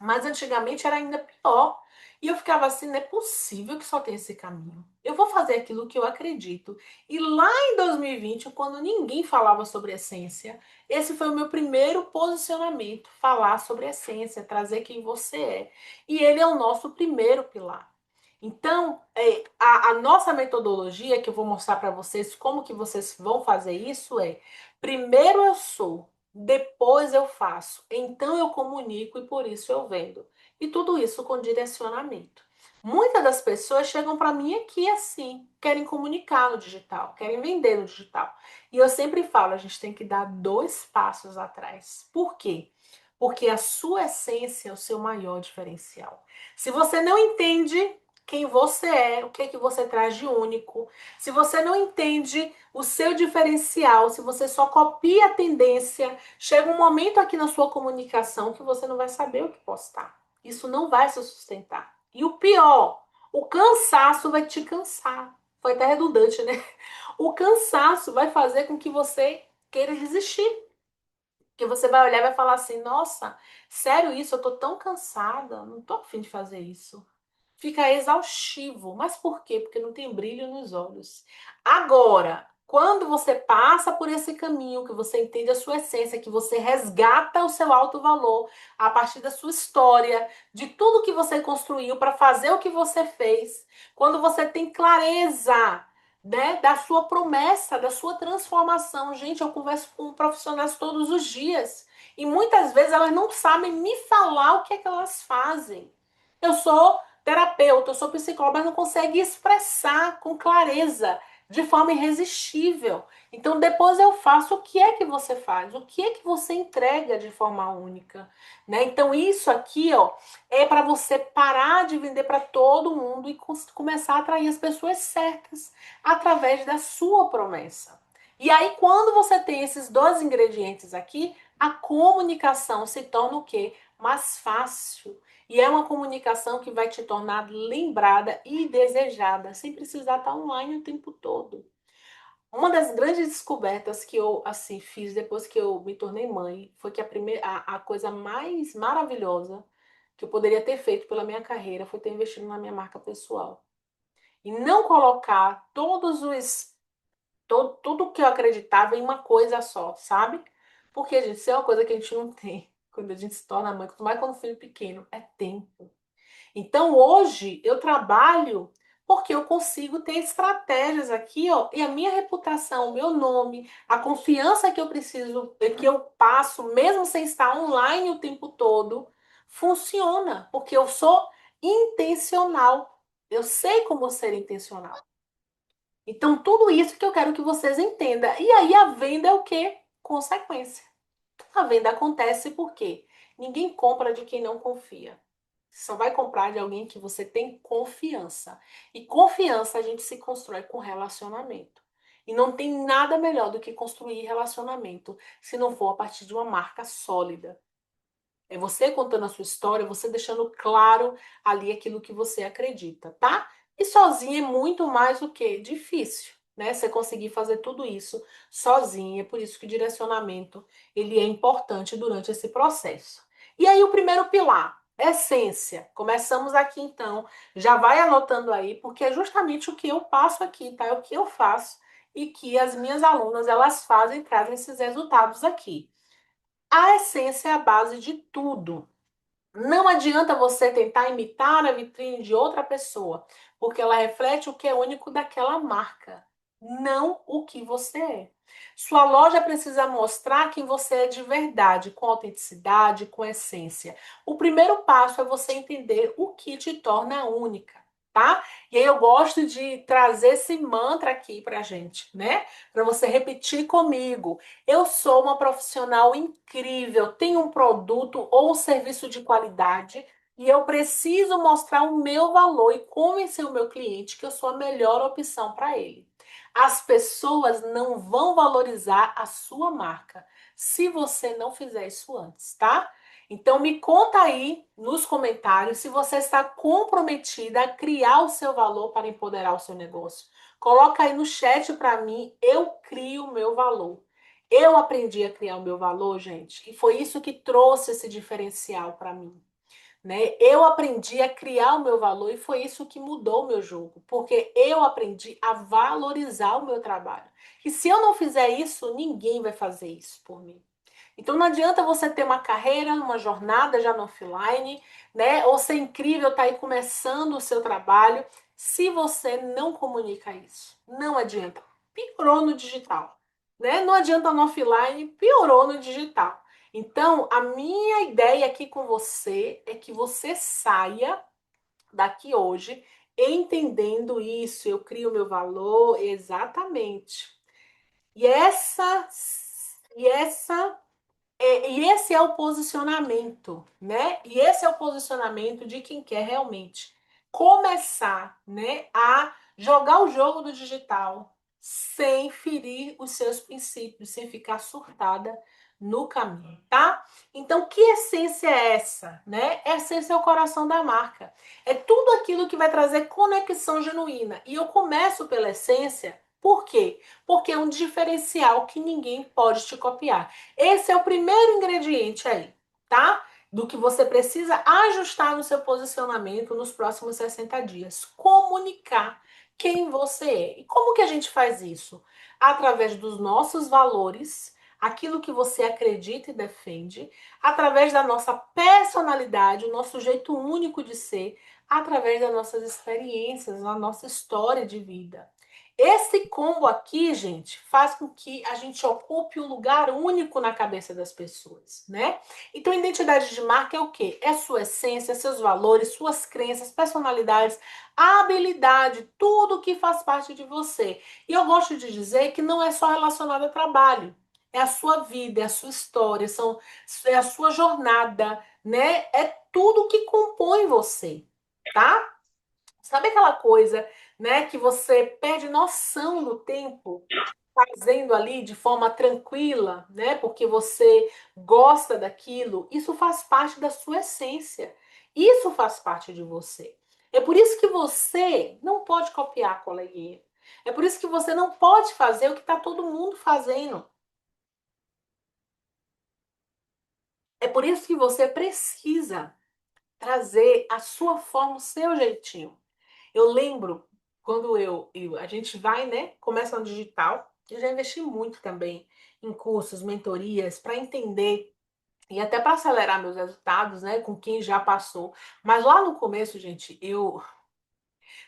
Mas antigamente era ainda pior. E eu ficava assim, não é possível que só tenha esse caminho. Eu vou fazer aquilo que eu acredito. E lá em 2020, quando ninguém falava sobre essência, esse foi o meu primeiro posicionamento, falar sobre essência, trazer quem você é. E ele é o nosso primeiro pilar. Então, a nossa metodologia, que eu vou mostrar para vocês como que vocês vão fazer isso, é: primeiro eu sou, depois eu faço, então eu comunico e por isso eu vendo. E tudo isso com direcionamento. Muitas das pessoas chegam para mim aqui assim, querem comunicar no digital, querem vender no digital. E eu sempre falo, a gente tem que dar 2 passos atrás. Por quê? Porque a sua essência é o seu maior diferencial. Se você não entende quem você é, o que é que você traz de único, se você não entende o seu diferencial, se você só copia a tendência, chega um momento aqui na sua comunicação que você não vai saber o que postar. Isso não vai se sustentar. E o pior, o cansaço vai te cansar. Foi até redundante, né? O cansaço vai fazer com que você queira desistir. Que você vai olhar e vai falar assim: nossa, sério isso? Eu tô tão cansada, não tô afim de fazer isso. Fica exaustivo. Mas por quê? Porque não tem brilho nos olhos. Agora, quando você passa por esse caminho, que você entende a sua essência, que você resgata o seu alto valor a partir da sua história, de tudo que você construiu para fazer o que você fez, quando você tem clareza, né, da sua promessa, da sua transformação. Gente, eu converso com profissionais todos os dias e muitas vezes elas não sabem me falar o que é que elas fazem. Eu sou terapeuta, eu sou psicóloga, mas não consegue expressar com clareza, de forma irresistível. Então, depois eu faço o que é que você faz, o que é que você entrega de forma única, né? Então, isso aqui, ó, é para você parar de vender para todo mundo e começar a atrair as pessoas certas através da sua promessa. E aí, quando você tem esses 2 ingredientes aqui, a comunicação se torna o quê? Mais fácil. E é uma comunicação que vai te tornar lembrada e desejada, sem precisar estar online o tempo todo. Uma das grandes descobertas que eu assim fiz depois que eu me tornei mãe foi que a coisa mais maravilhosa que eu poderia ter feito pela minha carreira foi ter investido na minha marca pessoal. E não colocar tudo que eu acreditava em uma coisa só, sabe? Porque, gente, isso é uma coisa que a gente não tem quando a gente se torna mãe, quanto mais quando o filho é pequeno, é tempo. Então, hoje, eu trabalho Porque eu consigo ter estratégias aqui, ó, e a minha reputação, o meu nome, a confiança que eu preciso, que eu passo, mesmo sem estar online o tempo todo, funciona, porque eu sou intencional. Eu sei como ser intencional. Então, tudo isso que eu quero que vocês entendam. E aí, a venda é o quê? Consequência. A venda acontece porque ninguém compra de quem não confia. Você só vai comprar de alguém que você tem confiança. E confiança a gente se constrói com relacionamento. E não tem nada melhor do que construir relacionamento se não for a partir de uma marca sólida. É você contando a sua história, você deixando claro ali aquilo que você acredita, tá? E sozinho é muito mais o que? Difícil, né? Você conseguir fazer tudo isso sozinho. É por isso que o direcionamento ele é importante durante esse processo. E aí o primeiro pilar, essência. Começamos aqui então. Já vai anotando aí, porque é justamente o que eu passo aqui, tá? É o que eu faço e que as minhas alunas elas fazem e trazem esses resultados aqui. A essência é a base de tudo. Não adianta você tentar imitar a vitrine de outra pessoa, porque ela reflete o que é único daquela marca, não o que você é. Sua loja precisa mostrar quem você é de verdade, com autenticidade, com essência. O primeiro passo é você entender o que te torna única, tá? E aí eu gosto de trazer esse mantra aqui pra gente, né? Para você repetir comigo. Eu sou uma profissional incrível, tenho um produto ou um serviço de qualidade e eu preciso mostrar o meu valor e convencer o meu cliente que eu sou a melhor opção para ele. As pessoas não vão valorizar a sua marca se você não fizer isso antes, tá? Então me conta aí nos comentários se você está comprometida a criar o seu valor para empoderar o seu negócio. Coloca aí no chat para mim, eu crio o meu valor. Eu aprendi a criar o meu valor, gente, e foi isso que trouxe esse diferencial para mim, né? Eu aprendi a criar o meu valor e foi isso que mudou o meu jogo, porque eu aprendi a valorizar o meu trabalho. E se eu não fizer isso, ninguém vai fazer isso por mim. Então não adianta você ter uma carreira, uma jornada já no offline, né? Ou ser incrível, tá aí começando o seu trabalho, se você não comunica isso. Não adianta. Piorou no digital, né? Não adianta no offline, piorou no digital. Então, a minha ideia aqui com você é que você saia daqui hoje entendendo isso. Eu crio meu valor exatamente. E e esse é o posicionamento, né? E esse é o posicionamento de quem quer realmente começar, né, a jogar o jogo do digital sem ferir os seus princípios, sem ficar surtada no caminho, tá? Então, que essência é essa, né? Essência é o coração da marca. É tudo aquilo que vai trazer conexão genuína. E eu começo pela essência, por quê? Porque é um diferencial que ninguém pode te copiar. Esse é o primeiro ingrediente aí, tá? Do que você precisa ajustar no seu posicionamento nos próximos 60 dias. Comunicar quem você é. E como que a gente faz isso? Através dos nossos valores, aquilo que você acredita e defende, através da nossa personalidade, o nosso jeito único de ser, através das nossas experiências, da nossa história de vida. Esse combo aqui, gente, faz com que a gente ocupe um lugar único na cabeça das pessoas, né? Então, identidade de marca é o quê? É sua essência, seus valores, suas crenças, personalidades, habilidade, tudo que faz parte de você. E eu gosto de dizer que não é só relacionado ao trabalho. É a sua vida, é a sua história, é a sua jornada, né? É tudo que compõe você, tá? Sabe aquela coisa, né, que você perde noção do tempo fazendo ali de forma tranquila, né? Porque você gosta daquilo. Isso faz parte da sua essência. Isso faz parte de você. É por isso que você não pode copiar a coleguinha. É por isso que você não pode fazer o que está todo mundo fazendo. É por isso que você precisa trazer a sua forma, o seu jeitinho. Eu lembro quando a gente vai, né? Começa no digital. Eu já investi muito também em cursos, mentorias, para entender e até para acelerar meus resultados, né? Com quem já passou. Mas lá no começo, gente,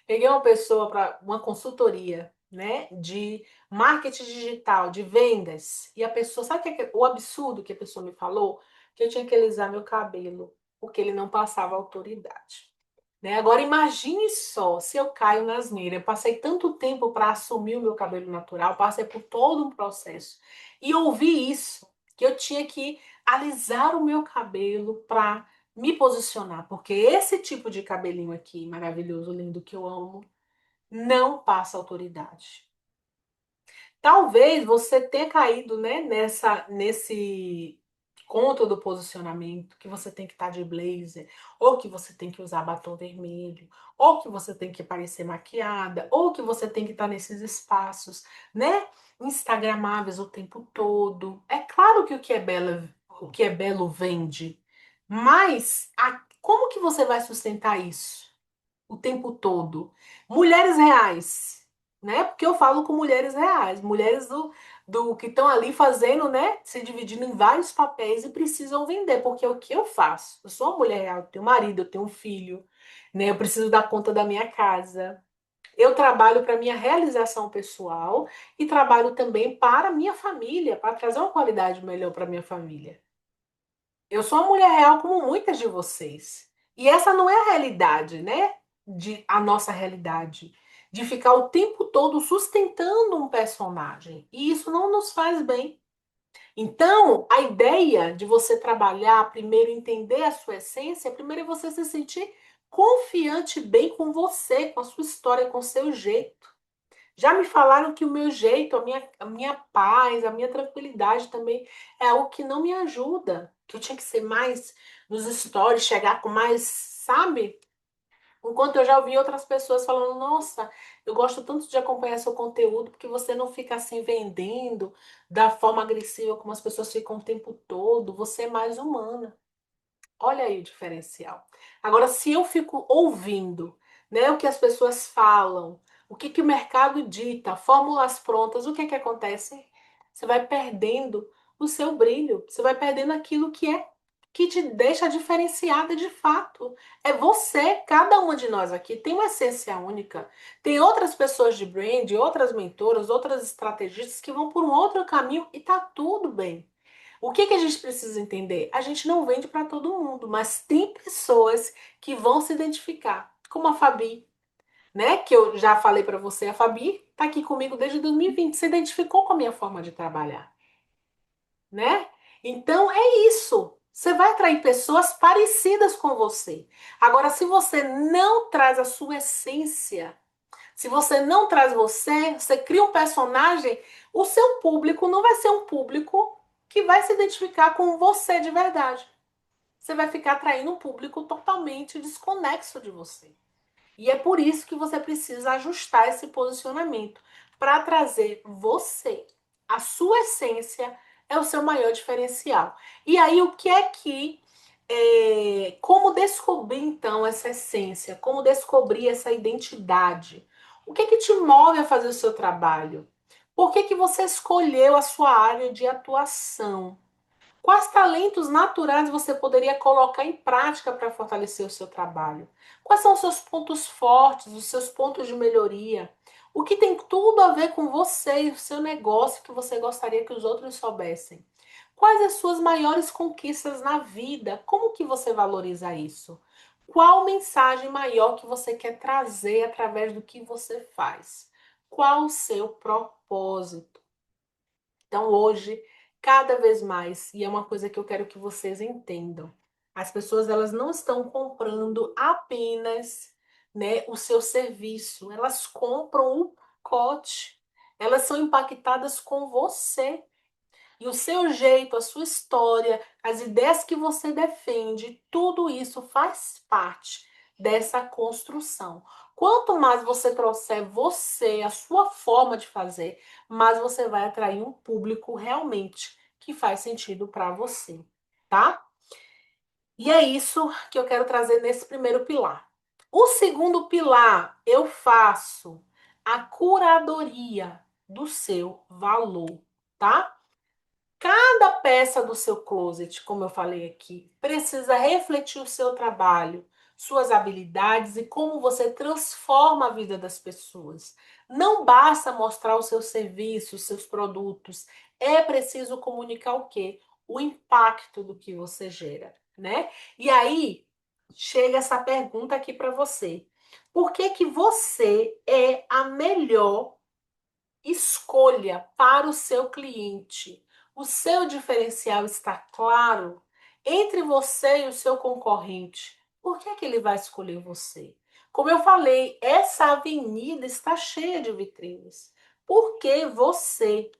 Peguei uma pessoa para uma consultoria, né, de marketing digital, de vendas. E a pessoa, sabe o absurdo que a pessoa me falou? Que eu tinha que alisar meu cabelo, porque ele não passava autoridade. Né? Agora imagine só se eu caio na asneira. Eu passei tanto tempo para assumir o meu cabelo natural, passei por todo um processo e ouvi isso, que eu tinha que alisar o meu cabelo para me posicionar, porque esse tipo de cabelinho aqui, maravilhoso, lindo, que eu amo, não passa autoridade. Talvez você tenha caído, né, nesse conto do posicionamento, que você tem que estar de blazer, ou que você tem que usar batom vermelho, ou que você tem que parecer maquiada, ou que você tem que estar nesses espaços, né, instagramáveis o tempo todo. É claro que o que é belo vende, mas como que você vai sustentar isso? O tempo todo. Mulheres reais, né? Porque eu falo com mulheres reais, mulheres do que estão ali fazendo, né? Se dividindo em vários papéis e precisam vender, porque é o que eu faço. Eu sou uma mulher real, eu tenho marido, eu tenho um filho, né? Eu preciso dar conta da minha casa. Eu trabalho para minha realização pessoal e trabalho também para a minha família, para trazer uma qualidade melhor para minha família. Eu sou uma mulher real como muitas de vocês. E essa não é a realidade, né? A nossa realidade. De ficar o tempo todo sustentando um personagem. E isso não nos faz bem. Então, a ideia de você trabalhar, primeiro entender a sua essência, primeiro é você se sentir confiante bem com você, com a sua história, com o seu jeito. Já me falaram que o meu jeito, a minha paz, a minha tranquilidade também é algo que não me ajuda. Que eu tinha que ser mais nos stories, chegar com mais, sabe? Enquanto eu já ouvi outras pessoas falando, nossa, eu gosto tanto de acompanhar seu conteúdo, porque você não fica assim vendendo da forma agressiva como as pessoas ficam o tempo todo, você é mais humana. Olha aí o diferencial. Agora, se eu fico ouvindo, né, o que as pessoas falam, o que que o mercado dita, fórmulas prontas, o que que acontece? Você vai perdendo o seu brilho, você vai perdendo aquilo que te deixa diferenciada de fato. É você, cada uma de nós aqui tem uma essência única. Tem outras pessoas de brand, outras mentoras, outras estrategistas que vão por um outro caminho e tá tudo bem. O que que a gente precisa entender? A gente não vende para todo mundo, mas tem pessoas que vão se identificar, como a Fabi, né? Que eu já falei para você, a Fabi está aqui comigo desde 2020, se identificou com a minha forma de trabalhar, né? Então é isso. Você vai atrair pessoas parecidas com você. Agora, se você não traz a sua essência, se você não traz você, você cria um personagem, o seu público não vai ser um público que vai se identificar com você de verdade. Você vai ficar atraindo um público totalmente desconexo de você. E é por isso que você precisa ajustar esse posicionamento para trazer você. A sua essência é o seu maior diferencial. E aí, o que é que. Como descobrir então essa essência? Como descobrir essa identidade? O que é que te move a fazer o seu trabalho? Por que que você escolheu a sua área de atuação? Quais talentos naturais você poderia colocar em prática para fortalecer o seu trabalho? Quais são os seus pontos fortes, os seus pontos de melhoria? O que tem tudo a ver com você e o seu negócio que você gostaria que os outros soubessem? Quais as suas maiores conquistas na vida? Como que você valoriza isso? Qual mensagem maior que você quer trazer através do que você faz? Qual o seu propósito? Então, hoje, cada vez mais, e é uma coisa que eu quero que vocês entendam, as pessoas elas não estão comprando apenas, né, o seu serviço, elas compram o pacote. Elas são impactadas com você. E o seu jeito, a sua história, as ideias que você defende, tudo isso faz parte dessa construção. Quanto mais você trouxer você, a sua forma de fazer, mais você vai atrair um público realmente que faz sentido para você, tá? E é isso que eu quero trazer nesse primeiro pilar. O segundo pilar, eu faço a curadoria do seu valor, tá? Cada peça do seu closet, como eu falei aqui, precisa refletir o seu trabalho, suas habilidades e como você transforma a vida das pessoas. Não basta mostrar os seus serviços, seus produtos. É preciso comunicar o quê? O impacto do que você gera, né? E aí chega essa pergunta aqui para você. Por que que você é a melhor escolha para o seu cliente? O seu diferencial está claro entre você e o seu concorrente. Por que que ele vai escolher você? Como eu falei, essa avenida está cheia de vitrines. Porque você,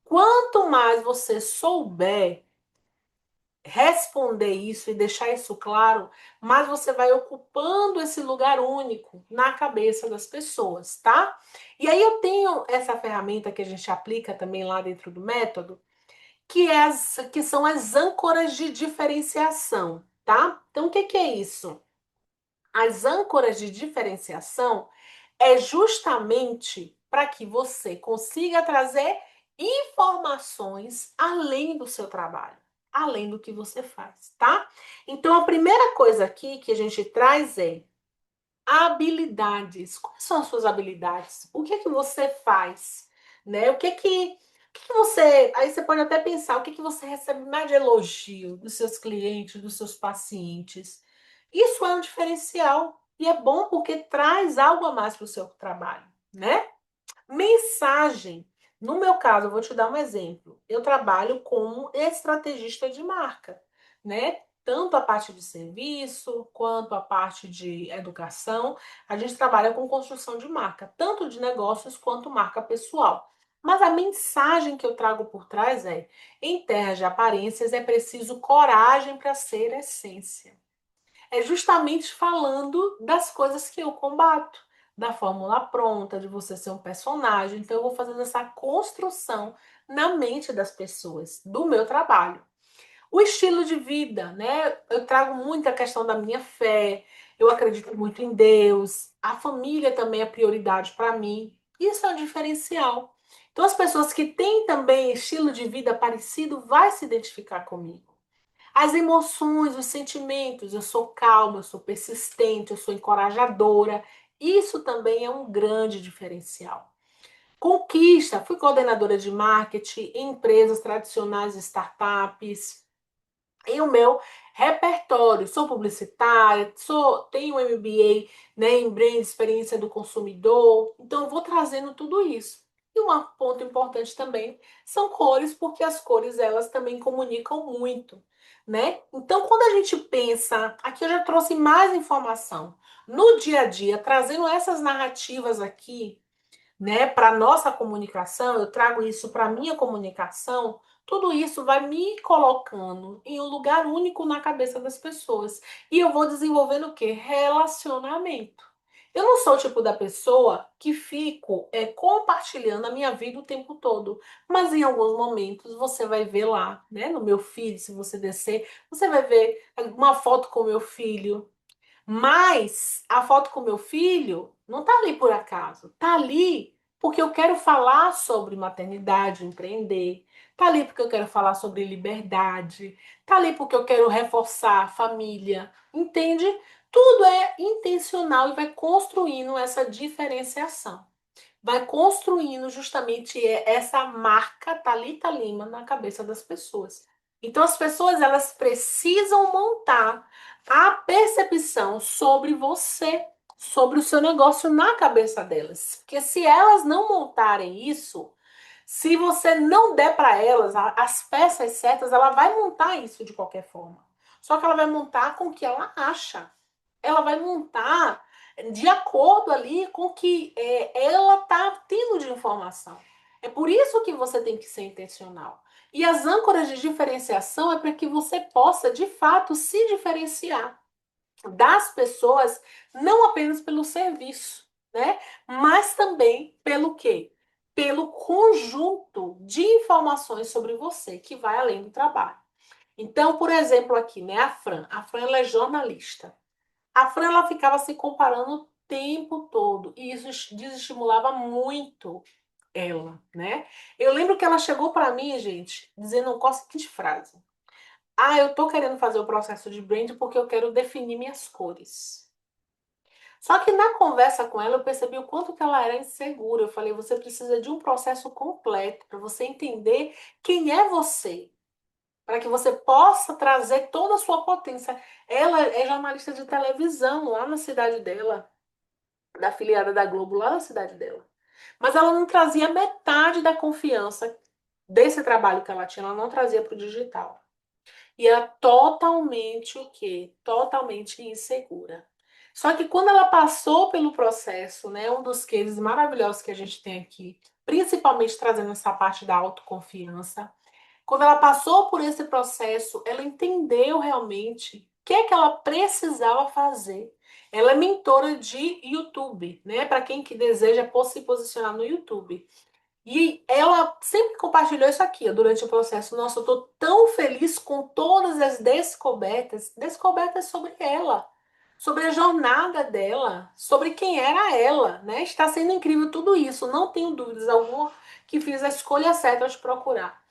quanto mais você souber responder isso e deixar isso claro, mais você vai ocupando esse lugar único na cabeça das pessoas, tá? E aí eu tenho essa ferramenta que a gente aplica também lá dentro do método, que são as âncoras de diferenciação, tá? Então, o que que é isso? As âncoras de diferenciação é justamente para que você consiga trazer informações além do seu trabalho, além do que você faz, tá? Então, a primeira coisa aqui que a gente traz é habilidades. Quais são as suas habilidades? O que é que você faz? Né? O que que você. Aí você pode até pensar, o que que você recebe mais de elogio dos seus clientes, dos seus pacientes? Isso é um diferencial. E é bom porque traz algo a mais para o seu trabalho, né? Mensagem. No meu caso, eu vou te dar um exemplo. Eu trabalho como estrategista de marca, né? Tanto a parte de serviço quanto a parte de educação, a gente trabalha com construção de marca, tanto de negócios quanto marca pessoal. Mas a mensagem que eu trago por trás é: em terras de aparências é preciso coragem para ser essência. É justamente falando das coisas que eu combato, da fórmula pronta, de você ser um personagem. Então, eu vou fazendo essa construção na mente das pessoas, do meu trabalho. O estilo de vida, né? Eu trago muito a questão da minha fé, eu acredito muito em Deus, a família também é prioridade para mim. Isso é um diferencial. Então, as pessoas que têm também estilo de vida parecido vai se identificar comigo. As emoções, os sentimentos, eu sou calma, eu sou persistente, eu sou encorajadora. Isso também é um grande diferencial. Conquista, fui coordenadora de marketing em empresas tradicionais, startups, em o meu repertório. Sou publicitária, tenho um MBA, né, em Brand Experiência do Consumidor. Então, eu vou trazendo tudo isso. E um ponto importante também são cores, porque as cores elas também comunicam muito, né? Então, quando a gente pensa, aqui eu já trouxe mais informação no dia a dia, trazendo essas narrativas aqui, né, para nossa comunicação, eu trago isso para minha comunicação, tudo isso vai me colocando em um lugar único na cabeça das pessoas. E eu vou desenvolvendo o quê? Relacionamento. Eu não sou o tipo da pessoa que fico compartilhando a minha vida o tempo todo. Mas em alguns momentos você vai ver lá, né? No meu feed, se você descer, você vai ver uma foto com o meu filho, mas a foto com meu filho não tá ali por acaso. Tá ali porque eu quero falar sobre maternidade, empreender. Tá ali porque eu quero falar sobre liberdade. Tá ali porque eu quero reforçar a família. Entende? Tudo é intencional e vai construindo essa diferenciação, vai construindo justamente essa marca Thalita Lima na cabeça das pessoas. Então as pessoas elas precisam montar a percepção sobre você, sobre o seu negócio na cabeça delas. Porque se elas não montarem isso, se você não der para elas as peças certas, ela vai montar isso de qualquer forma. Só que ela vai montar com o que ela acha. Ela vai montar de acordo ali com o que ela está tendo de informação. É por isso que você tem que ser intencional. E as âncoras de diferenciação é para que você possa, de fato, se diferenciar das pessoas, não apenas pelo serviço, né? Mas também pelo quê? Pelo conjunto de informações sobre você que vai além do trabalho. Então, por exemplo, aqui, né, a Fran. A Fran ela é jornalista. A Fran ela ficava se comparando o tempo todo e isso desestimulava muito ela, né? Eu lembro que ela chegou para mim, gente, dizendo com a seguinte frase: Ah, eu tô querendo fazer o processo de brand porque eu quero definir minhas cores. Só que na conversa com ela, eu percebi o quanto que ela era insegura. Eu falei, você precisa de um processo completo para você entender quem é você, para que você possa trazer toda a sua potência. Ela é jornalista de televisão lá na cidade dela, da afiliada da Globo lá na cidade dela. Mas ela não trazia metade da confiança desse trabalho que ela tinha, ela não trazia para o digital. E era totalmente o quê? Totalmente insegura. Só que quando ela passou pelo processo, né, um dos cases maravilhosos que a gente tem aqui, principalmente trazendo essa parte da autoconfiança, quando ela passou por esse processo, ela entendeu realmente o que é que ela precisava fazer. Ela é mentora de YouTube, né? Para quem que deseja se posicionar no YouTube. E ela sempre compartilhou isso aqui, ó, durante o processo. Nossa, eu tô tão feliz com todas as descobertas, descobertas sobre ela, sobre a jornada dela, sobre quem era ela, né? Está sendo incrível tudo isso. Não tenho dúvidas alguma que fiz a escolha certa de procurar.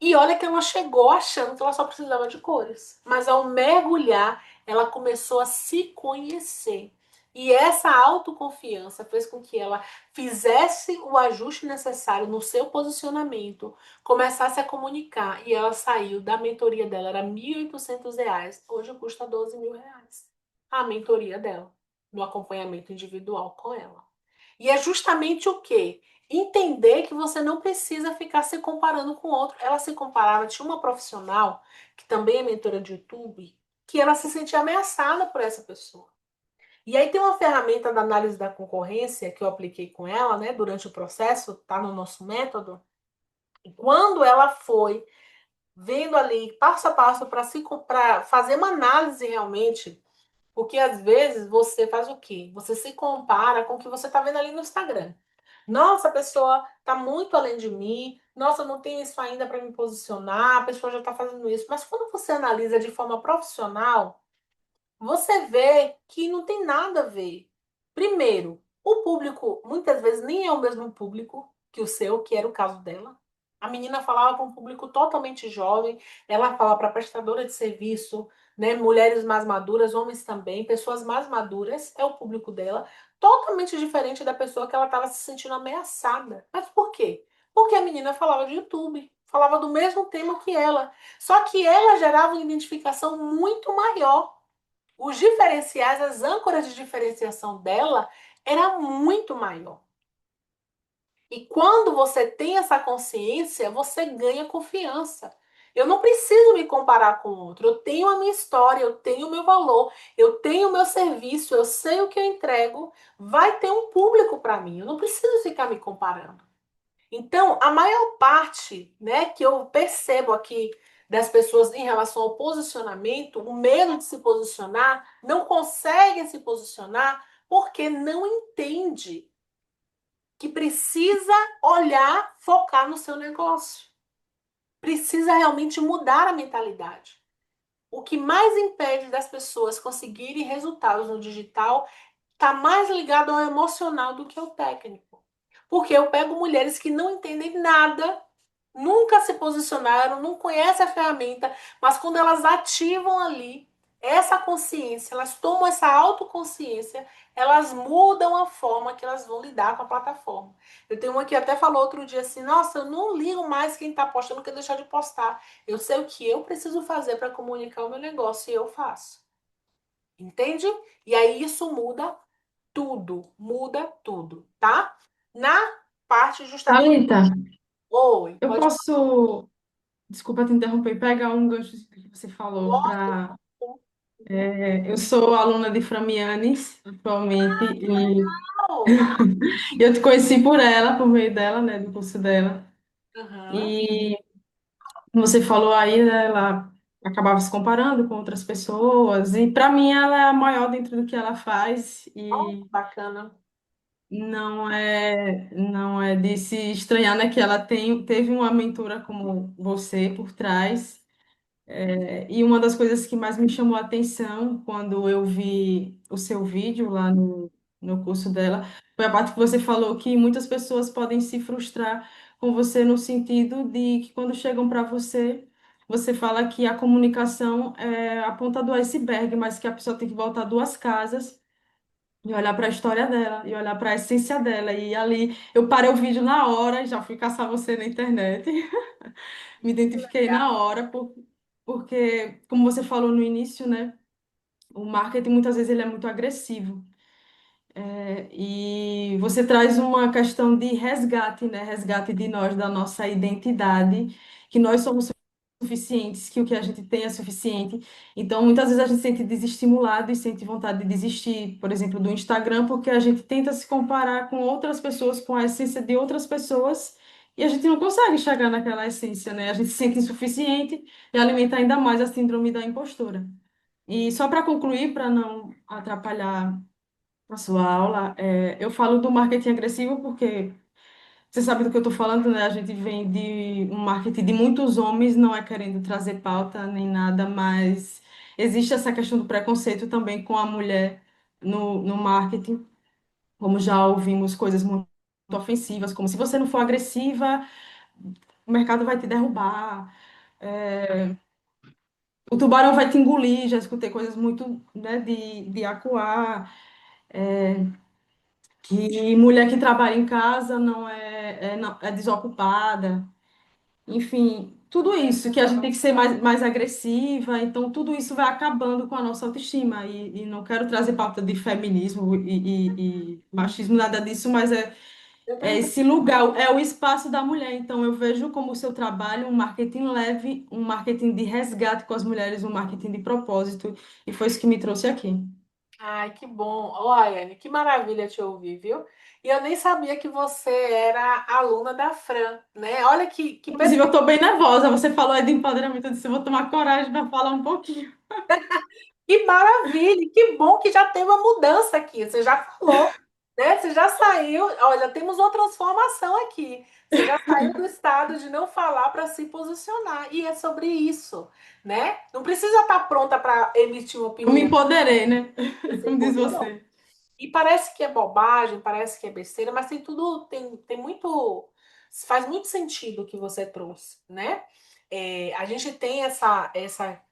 E olha que ela chegou achando que ela só precisava de cores. Mas ao mergulhar, ela começou a se conhecer. E essa autoconfiança fez com que ela fizesse o ajuste necessário no seu posicionamento, começasse a comunicar. E ela saiu da mentoria dela, era R$ 1.800, hoje custa R$ 12.000. A mentoria dela, no acompanhamento individual com ela. E é justamente o quê? Entender que você não precisa ficar se comparando com outro. Ela se comparava, tinha uma profissional, que também é mentora de YouTube, que ela se sentia ameaçada por essa pessoa. E aí tem uma ferramenta da análise da concorrência que eu apliquei com ela, né, durante o processo, tá no nosso método. E quando ela foi vendo ali passo a passo para se para fazer uma análise realmente, porque às vezes você faz o quê? Você se compara com o que você está vendo ali no Instagram. Nossa, a pessoa está muito além de mim. Nossa, eu não tenho isso ainda para me posicionar. A pessoa já está fazendo isso. Mas quando você analisa de forma profissional, você vê que não tem nada a ver. Primeiro, o público muitas vezes nem é o mesmo público que o seu, que era o caso dela. A menina falava para um público totalmente jovem, ela fala para prestadora de serviço, né, mulheres mais maduras, homens também, pessoas mais maduras, é o público dela, totalmente diferente da pessoa que ela estava se sentindo ameaçada. Mas por quê? Porque a menina falava de YouTube, falava do mesmo tema que ela, só que ela gerava uma identificação muito maior. Os diferenciais, as âncoras de diferenciação dela era muito maior. E quando você tem essa consciência, você ganha confiança. Eu não preciso me comparar com o outro. Eu tenho a minha história, eu tenho o meu valor, eu tenho o meu serviço, eu sei o que eu entrego. Vai ter um público para mim. Eu não preciso ficar me comparando. Então, a maior parte, né, que eu percebo aqui das pessoas em relação ao posicionamento, o medo de se posicionar, não conseguem se posicionar porque não entende que precisa olhar, focar no seu negócio. Precisa realmente mudar a mentalidade. O que mais impede das pessoas conseguirem resultados no digital está mais ligado ao emocional do que ao técnico. Porque eu pego mulheres que não entendem nada, nunca se posicionaram, não conhecem a ferramenta, mas quando elas ativam ali essa consciência, elas tomam essa autoconsciência, elas mudam a forma que elas vão lidar com a plataforma. Eu tenho uma que até falou outro dia assim: nossa, eu não ligo mais quem está postando, quer deixar de postar. Eu sei o que eu preciso fazer para comunicar o meu negócio e eu faço. Entende? E aí isso muda tudo, tá? Na parte justamente. Thalita, Oi, eu pode posso, desculpa te interromper, pegar um gancho que você falou falar. para. Eu sou aluna de Framianes atualmente e eu te conheci por ela, por meio dela, né, do curso dela. Aham. E você falou aí, né, ela acabava se comparando com outras pessoas e para mim ela é a maior dentro do que ela faz Oh, e bacana. não é de se estranhar, né, que ela teve uma mentora como você por trás. E uma das coisas que mais me chamou a atenção quando eu vi o seu vídeo lá no curso dela foi a parte que você falou que muitas pessoas podem se frustrar com você no sentido de que quando chegam para você, você fala que a comunicação é a ponta do iceberg, mas que a pessoa tem que voltar duas casas E olhar para a história dela, e olhar para a essência dela. E ali eu parei o vídeo na hora, e já fui caçar você na internet. Me identifiquei na hora, porque, como você falou no início, né? O marketing muitas vezes ele é muito agressivo. E você traz uma questão de resgate, né? Resgate de nós, da nossa identidade, que nós somos suficientes, que o que a gente tem é suficiente. Então, muitas vezes a gente se sente desestimulado e sente vontade de desistir, por exemplo, do Instagram, porque a gente tenta se comparar com outras pessoas, com a essência de outras pessoas, e a gente não consegue chegar naquela essência, né? A gente se sente insuficiente e alimenta ainda mais a síndrome da impostora. E só para concluir, para não atrapalhar a sua aula, eu falo do marketing agressivo porque você sabe do que eu estou falando, né? A gente vem de um marketing de muitos homens, não é querendo trazer pauta nem nada, mas existe essa questão do preconceito também com a mulher no marketing, como já ouvimos coisas muito ofensivas, como se você não for agressiva, o mercado vai te derrubar, o tubarão vai te engolir, já escutei coisas muito, né, de acuar, que mulher que trabalha em casa não é desocupada. Enfim, tudo isso, que a gente tem que ser mais agressiva, então tudo isso vai acabando com a nossa autoestima. E não quero trazer pauta de feminismo e machismo, nada disso, mas Eu é também. esse lugar, é o espaço da mulher. Então eu vejo como o seu trabalho um marketing leve, um marketing de resgate com as mulheres, um marketing de propósito, e foi isso que me trouxe aqui. Ai, que bom. Ô, Rayane, que maravilha te ouvir, viu? E eu nem sabia que você era aluna da Fran, né? Olha que Inclusive, eu pessoa. estou bem nervosa. Você falou aí de empoderamento, eu disse, eu vou tomar coragem para falar um pouquinho. Que maravilha, que bom que já teve uma mudança aqui. Você já falou, né? Você já saiu. Olha, temos uma transformação aqui. Você já saiu do estado de não falar para se posicionar. E é sobre isso, né? Não precisa estar pronta para emitir uma Eu me opinião. empoderei, né? Você Como diz empoderou. você. E parece que é bobagem, parece que é besteira, mas tem tudo, tem muito, faz muito sentido o que você trouxe, né? A gente tem essa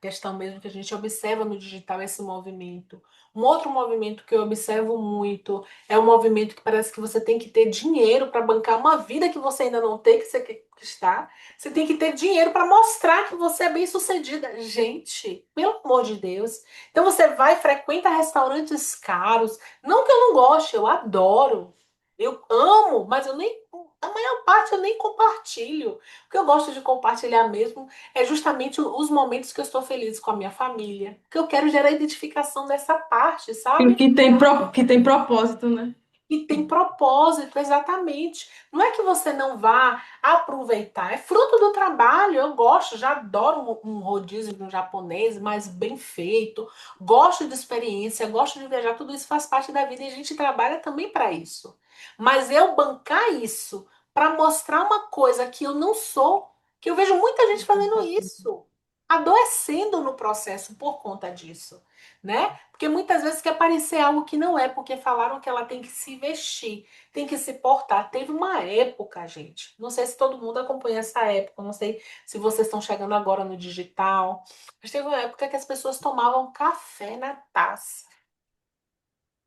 questão mesmo que a gente observa no digital, esse movimento. Um outro movimento que eu observo muito é o movimento que parece que você tem que ter dinheiro para bancar uma vida que você ainda não tem, que você quer conquistar. Você tem que ter dinheiro para mostrar que você é bem-sucedida. Gente, pelo amor de Deus. Então você vai, frequenta restaurantes caros, não que eu não goste, eu adoro. Eu amo, mas eu nem. A maior parte eu nem compartilho. O que eu gosto de compartilhar mesmo é justamente os momentos que eu estou feliz com a minha família. Que eu quero gerar identificação dessa parte, Que, sabe? que tem, que tem propósito, né? E tem propósito, exatamente. Não é que você não vá aproveitar, é fruto do trabalho. Eu gosto, já adoro um rodízio de um japonês, mas bem feito. Gosto de experiência, gosto de viajar, tudo isso faz parte da vida e a gente trabalha também para isso. Mas eu bancar isso para mostrar uma coisa que eu não sou, que eu vejo muita gente fazendo isso, adoecendo no processo por conta disso, né? Porque muitas vezes quer parecer algo que não é, porque falaram que ela tem que se vestir, tem que se portar. Teve uma época, gente, não sei se todo mundo acompanha essa época, não sei se vocês estão chegando agora no digital, mas teve uma época que as pessoas tomavam café na taça.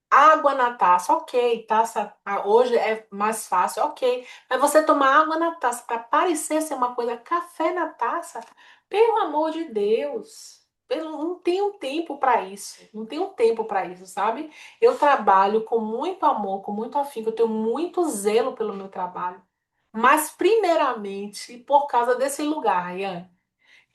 Água na taça, ok, taça hoje é mais fácil, ok. Mas você tomar água na taça para parecer ser uma coisa, café na taça, pelo amor de Deus, não tenho tempo para isso, não tenho tempo para isso, sabe? Eu trabalho com muito amor, com muito afinco, eu tenho muito zelo pelo meu trabalho, mas primeiramente por causa desse lugar, Ryan,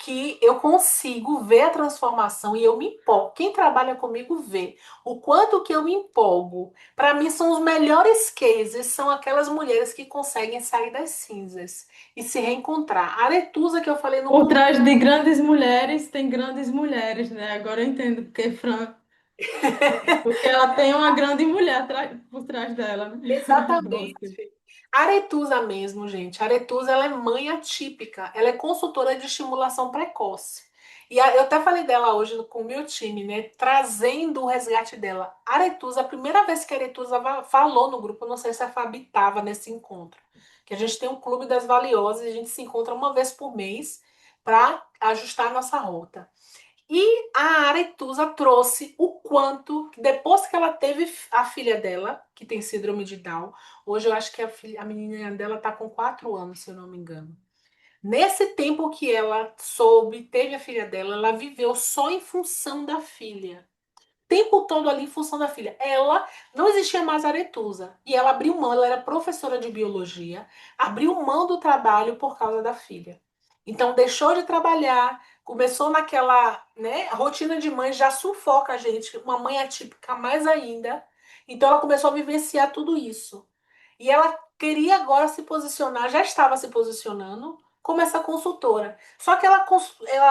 que eu consigo ver a transformação e eu me empolgo. Quem trabalha comigo vê o quanto que eu me empolgo. Para mim, são os melhores cases, são aquelas mulheres que conseguem sair das cinzas e se reencontrar. A Aretusa que eu falei no Por começo. trás de grandes mulheres, tem grandes mulheres, né? Agora eu entendo porque Fran, porque ela tem uma grande mulher por trás dela, né? Você. Exatamente. A Aretusa mesmo, gente. A Aretusa, ela é mãe atípica. Ela é consultora de estimulação precoce. Eu até falei dela hoje com o meu time, né? Trazendo o resgate dela. A Aretusa, a primeira vez que a Aretusa falou no grupo, não sei se a Fabi estava nesse encontro, que a gente tem um clube das valiosas e a gente se encontra uma vez por mês para ajustar a nossa rota. E a Aretusa trouxe o quanto, depois que ela teve a filha dela, que tem síndrome de Down, hoje eu acho que a menininha dela tá com 4 anos, se eu não me engano. Nesse tempo que ela soube, teve a filha dela, ela viveu só em função da filha tempo todo ali em função da filha. Ela não existia mais Aretusa. E ela abriu mão, ela era professora de biologia, abriu mão do trabalho por causa da filha. Então deixou de trabalhar, começou naquela, né, rotina de mãe já sufoca a gente, uma mãe atípica mais ainda. Então ela começou a vivenciar tudo isso. E ela queria agora se posicionar, já estava se posicionando como essa consultora. Só que ela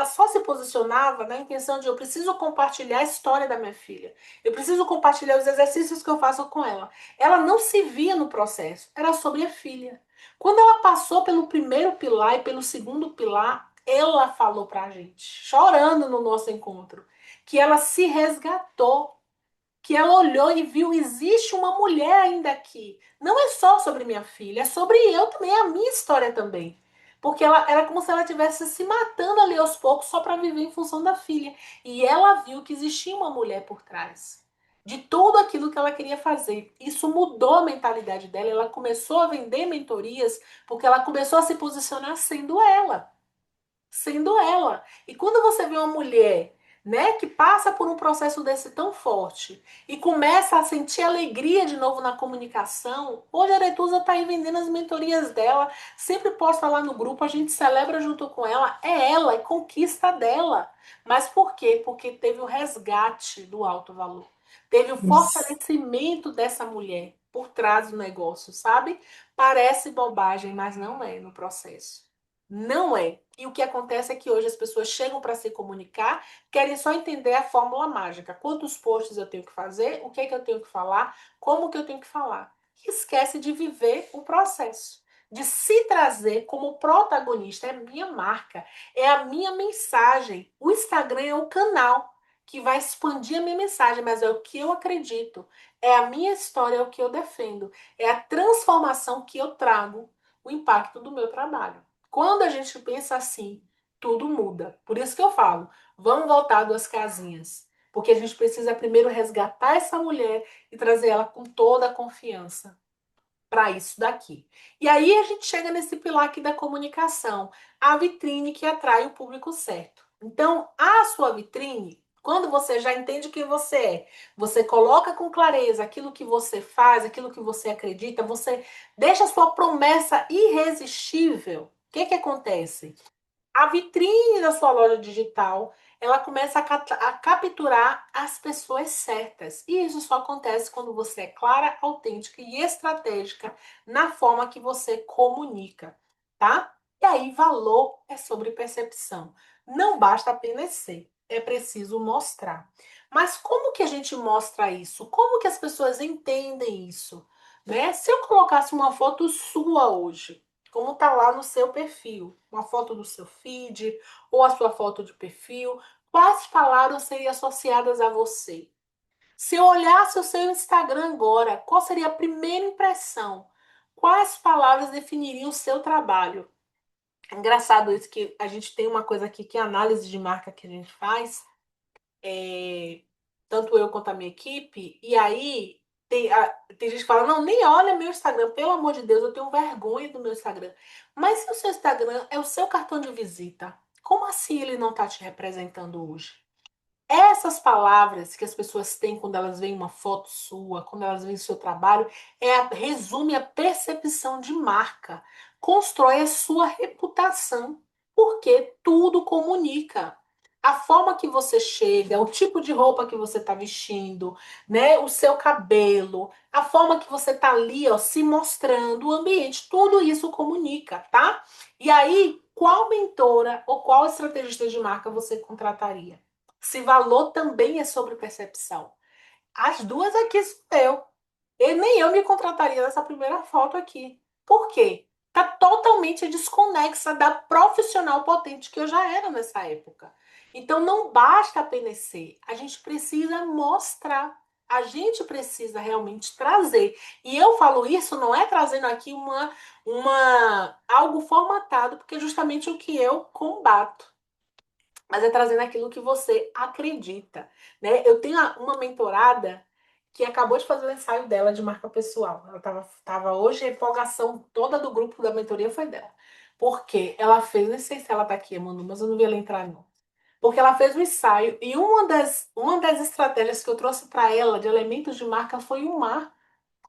só se posicionava na intenção de eu preciso compartilhar a história da minha filha. Eu preciso compartilhar os exercícios que eu faço com ela. Ela não se via no processo, era sobre a filha. Quando ela passou pelo primeiro pilar e pelo segundo pilar, ela falou pra gente, chorando no nosso encontro, que ela se resgatou, que ela olhou e viu, existe uma mulher ainda aqui. Não é só sobre minha filha, é sobre eu também, é a minha história também. Porque ela era como se ela estivesse se matando ali aos poucos só para viver em função da filha. E ela viu que existia uma mulher por trás de tudo aquilo que ela queria fazer. Isso mudou a mentalidade dela. Ela começou a vender mentorias porque ela começou a se posicionar sendo ela, sendo ela. E quando você vê uma mulher, né, que passa por um processo desse tão forte e começa a sentir alegria de novo na comunicação, hoje a Aretusa está aí vendendo as mentorias dela, sempre posta lá no grupo, a gente celebra junto com ela, é ela, é conquista dela. Mas por quê? Porque teve o resgate do alto valor. Teve o Isso. fortalecimento dessa mulher por trás do negócio, sabe? Parece bobagem, mas não é no processo. Não é. E o que acontece é que hoje as pessoas chegam para se comunicar, querem só entender a fórmula mágica. Quantos posts eu tenho que fazer, o que é que eu tenho que falar, como que eu tenho que falar. E esquece de viver o processo, de se trazer como protagonista. É a minha marca, é a minha mensagem. O Instagram é o canal que vai expandir a minha mensagem, mas é o que eu acredito, é a minha história, é o que eu defendo, é a transformação que eu trago, o impacto do meu trabalho. Quando a gente pensa assim, tudo muda. Por isso que eu falo, vamos voltar 2 casinhas. Porque a gente precisa primeiro resgatar essa mulher e trazer ela com toda a confiança para isso daqui. E aí a gente chega nesse pilar aqui da comunicação, a vitrine que atrai o público certo. Então, a sua vitrine, quando você já entende quem você é, você coloca com clareza aquilo que você faz, aquilo que você acredita, você deixa a sua promessa irresistível. O que que acontece? A vitrine da sua loja digital, ela começa a capturar as pessoas certas. E isso só acontece quando você é clara, autêntica e estratégica na forma que você comunica, tá? E aí, valor é sobre percepção. Não basta apenas ser, é preciso mostrar. Mas como que a gente mostra isso? Como que as pessoas entendem isso? Né? Se eu colocasse uma foto sua hoje, como está lá no seu perfil, uma foto do seu feed ou a sua foto de perfil, quais palavras seriam associadas a você? Se eu olhasse o seu Instagram agora, qual seria a primeira impressão? Quais palavras definiriam o seu trabalho? É engraçado isso que a gente tem uma coisa aqui que é a análise de marca que a gente faz, é, tanto eu quanto a minha equipe, e aí tem gente que fala, não, nem olha meu Instagram, pelo amor de Deus, eu tenho vergonha do meu Instagram. Mas se o seu Instagram é o seu cartão de visita, como assim ele não está te representando hoje? Essas palavras que as pessoas têm quando elas veem uma foto sua, quando elas veem o seu trabalho, resume a percepção de marca, constrói a sua reputação, porque tudo comunica. A forma que você chega, o tipo de roupa que você está vestindo, né, o seu cabelo, a forma que você está ali, ó, se mostrando, o ambiente, tudo isso comunica, tá? E aí, qual mentora ou qual estrategista de marca você contrataria? Se valor também é sobre percepção. As duas aqui sou eu. E nem eu me contrataria nessa primeira foto aqui. Por quê? Tá totalmente desconexa da profissional potente que eu já era nessa época. Então não basta apenas ser, a gente precisa mostrar. A gente precisa realmente trazer. E eu falo isso não é trazendo aqui uma algo formatado, porque é justamente o que eu combato. mas é trazendo aquilo que você acredita, né? Eu tenho uma mentorada que acabou de fazer o ensaio dela de marca pessoal. Ela tava hoje, a empolgação toda do grupo da mentoria foi dela. Porque ela fez, não sei se ela tá aqui, Manu, mas eu não vi ela entrar, não. Porque ela fez um ensaio e uma das estratégias que eu trouxe para ela de elementos de marca foi o mar,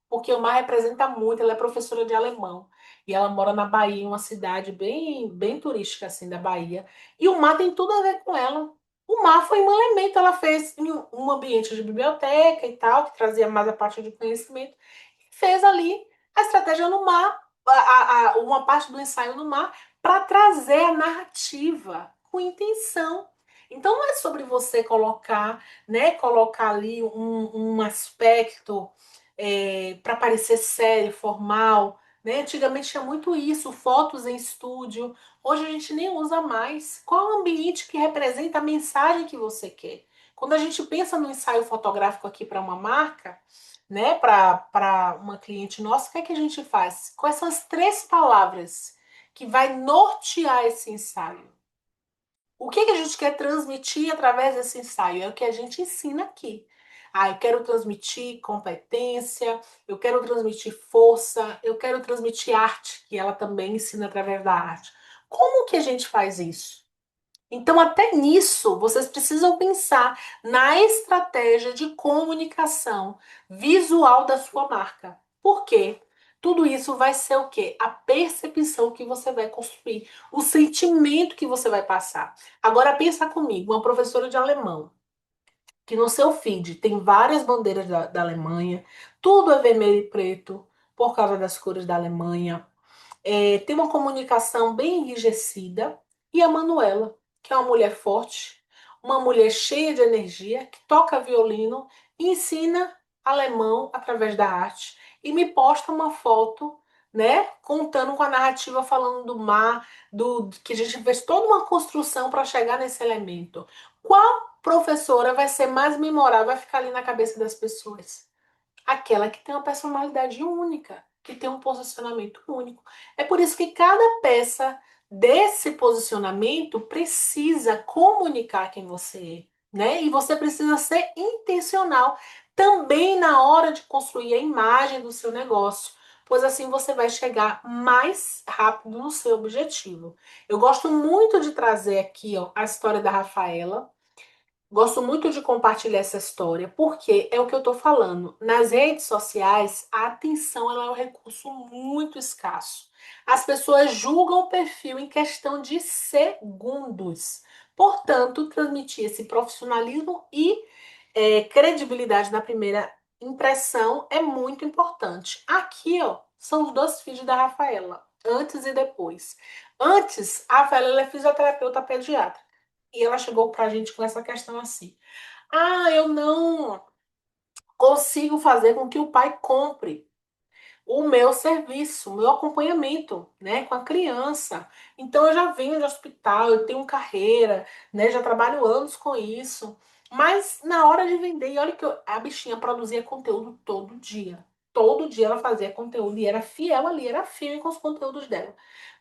porque o mar representa muito. Ela é professora de alemão e ela mora na Bahia, uma cidade bem turística assim da Bahia. E o mar tem tudo a ver com ela. O mar foi um elemento, ela fez em um ambiente de biblioteca e tal, que trazia mais a parte de conhecimento. Fez ali a estratégia no mar, uma parte do ensaio no mar, para trazer a narrativa com intenção. Então não é sobre você colocar, né, colocar ali um aspecto para parecer sério, formal, né? Antigamente tinha muito isso, fotos em estúdio. Hoje a gente nem usa mais. Qual é o ambiente que representa a mensagem que você quer? Quando a gente pensa no ensaio fotográfico aqui para uma marca, né, para uma cliente nossa, o que é que a gente faz? Quais são as três palavras que vai nortear esse ensaio? O que que a gente quer transmitir através desse ensaio? É o que a gente ensina aqui. Ah, eu quero transmitir competência, eu quero transmitir força, eu quero transmitir arte, que ela também ensina através da arte. Como que a gente faz isso? Então, até nisso, vocês precisam pensar na estratégia de comunicação visual da sua marca. Por quê? Tudo isso vai ser o quê? A percepção que você vai construir, o sentimento que você vai passar. Agora pensa comigo, uma professora de alemão, que no seu feed tem várias bandeiras da Alemanha, tudo é vermelho e preto, por causa das cores da Alemanha, tem uma comunicação bem enrijecida, e a Manuela, que é uma mulher forte, uma mulher cheia de energia, que toca violino e ensina alemão através da arte, e me posta uma foto, né, contando com a narrativa, falando do mar, do que a gente fez toda uma construção para chegar nesse elemento. Qual professora vai ser mais memorável, vai ficar ali na cabeça das pessoas? Aquela que tem uma personalidade única, que tem um posicionamento único. É por isso que cada peça desse posicionamento precisa comunicar quem você é, né? E você precisa ser intencional também na hora de construir a imagem do seu negócio, pois assim você vai chegar mais rápido no seu objetivo. Eu gosto muito de trazer aqui, ó, a história da Rafaela. Gosto muito de compartilhar essa história, porque é o que eu estou falando. Nas redes sociais, a atenção ela é um recurso muito escasso. As pessoas julgam o perfil em questão de segundos. Portanto, transmitir esse profissionalismo e credibilidade na primeira impressão é muito importante. Aqui, ó, são os dois vídeos da Rafaela, antes e depois. Antes, a Rafaela ela é fisioterapeuta pediatra. E ela chegou pra gente com essa questão assim: ah, eu não consigo fazer com que o pai compre o meu serviço, o meu acompanhamento, né, com a criança. Então eu já venho de hospital, eu tenho carreira, né, já trabalho anos com isso. Mas na hora de vender, e olha que a bichinha produzia conteúdo todo dia. Todo dia ela fazia conteúdo e era fiel ali, era firme com os conteúdos dela.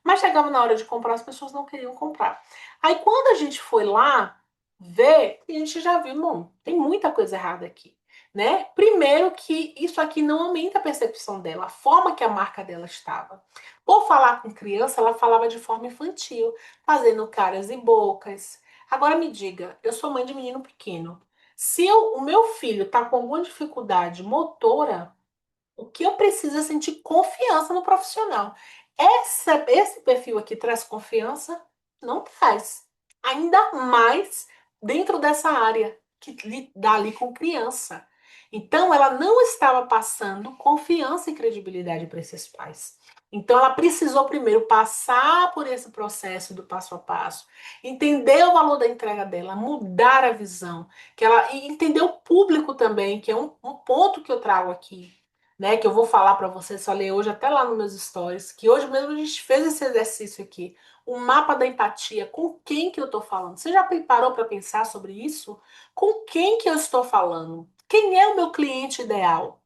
Mas chegava na hora de comprar, as pessoas não queriam comprar. Aí quando a gente foi lá ver, a gente já viu, bom, tem muita coisa errada aqui, né? Primeiro que isso aqui não aumenta a percepção dela, a forma que a marca dela estava. Por falar com criança, ela falava de forma infantil, fazendo caras e bocas. Agora me diga, eu sou mãe de menino pequeno. Se o meu filho está com alguma dificuldade motora, o que eu preciso é sentir confiança no profissional. Esse perfil aqui traz confiança? Não traz. Ainda mais dentro dessa área que dá ali com criança. Então, ela não estava passando confiança e credibilidade para esses pais. Então, ela precisou primeiro passar por esse processo do passo a passo, entender o valor da entrega dela, mudar a visão, e entender o público também, que é um ponto que eu trago aqui, né, que eu vou falar para vocês, falei hoje até lá nos meus stories, que hoje mesmo a gente fez esse exercício aqui, o mapa da empatia, com quem que eu estou falando? Você já parou para pensar sobre isso? Com quem que eu estou falando? Quem é o meu cliente ideal?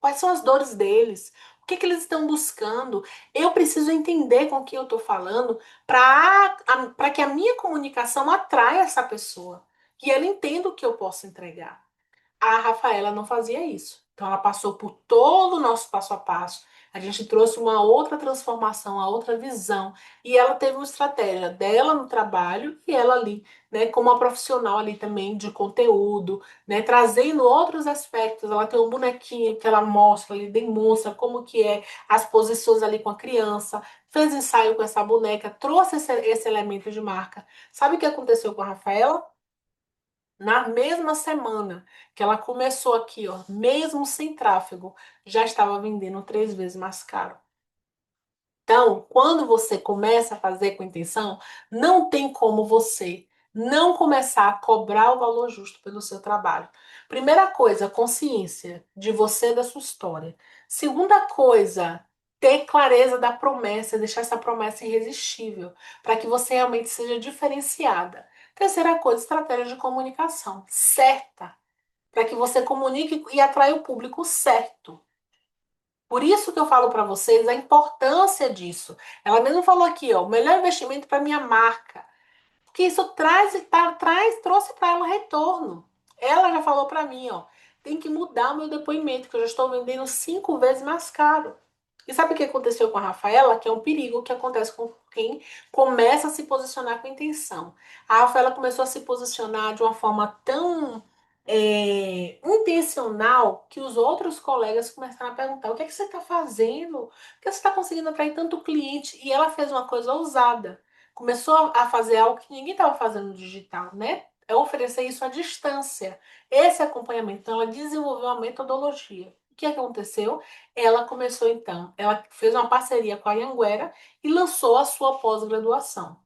Quais são as dores deles? O que que eles estão buscando? Eu preciso entender com quem eu estou falando para que a minha comunicação atraia essa pessoa e ela entenda o que eu posso entregar. A Rafaela não fazia isso. Então ela passou por todo o nosso passo a passo. A gente trouxe uma outra transformação, uma outra visão. E ela teve uma estratégia dela no trabalho e ela ali, né, como uma profissional ali também de conteúdo, né, trazendo outros aspectos. Ela tem um bonequinho que ela mostra, ele demonstra como que é as posições ali com a criança, fez ensaio com essa boneca, trouxe esse elemento de marca. Sabe o que aconteceu com a Rafaela? Na mesma semana que ela começou aqui, ó, mesmo sem tráfego, já estava vendendo 3 vezes mais caro. Então, quando você começa a fazer com intenção, não tem como você não começar a cobrar o valor justo pelo seu trabalho. Primeira coisa, consciência de você e da sua história. Segunda coisa, ter clareza da promessa, deixar essa promessa irresistível, para que você realmente seja diferenciada. Terceira coisa, estratégia de comunicação certa, para que você comunique e atraia o público certo. Por isso que eu falo para vocês a importância disso. Ela mesmo falou aqui, ó, o melhor investimento para minha marca. Porque isso trouxe para ela um retorno. Ela já falou para mim, ó, tem que mudar o meu depoimento, que eu já estou vendendo 5 vezes mais caro. E sabe o que aconteceu com a Rafaela? Que é um perigo que acontece com quem começa a se posicionar com intenção. A Rafaela começou a se posicionar de uma forma tão intencional que os outros colegas começaram a perguntar: o que é que você está fazendo? Por que você está conseguindo atrair tanto cliente? E ela fez uma coisa ousada. Começou a fazer algo que ninguém estava fazendo no digital, né? É oferecer isso à distância. Esse acompanhamento. Então, ela desenvolveu uma metodologia. O que aconteceu? Ela começou então, ela fez uma parceria com a Anhanguera e lançou a sua pós-graduação,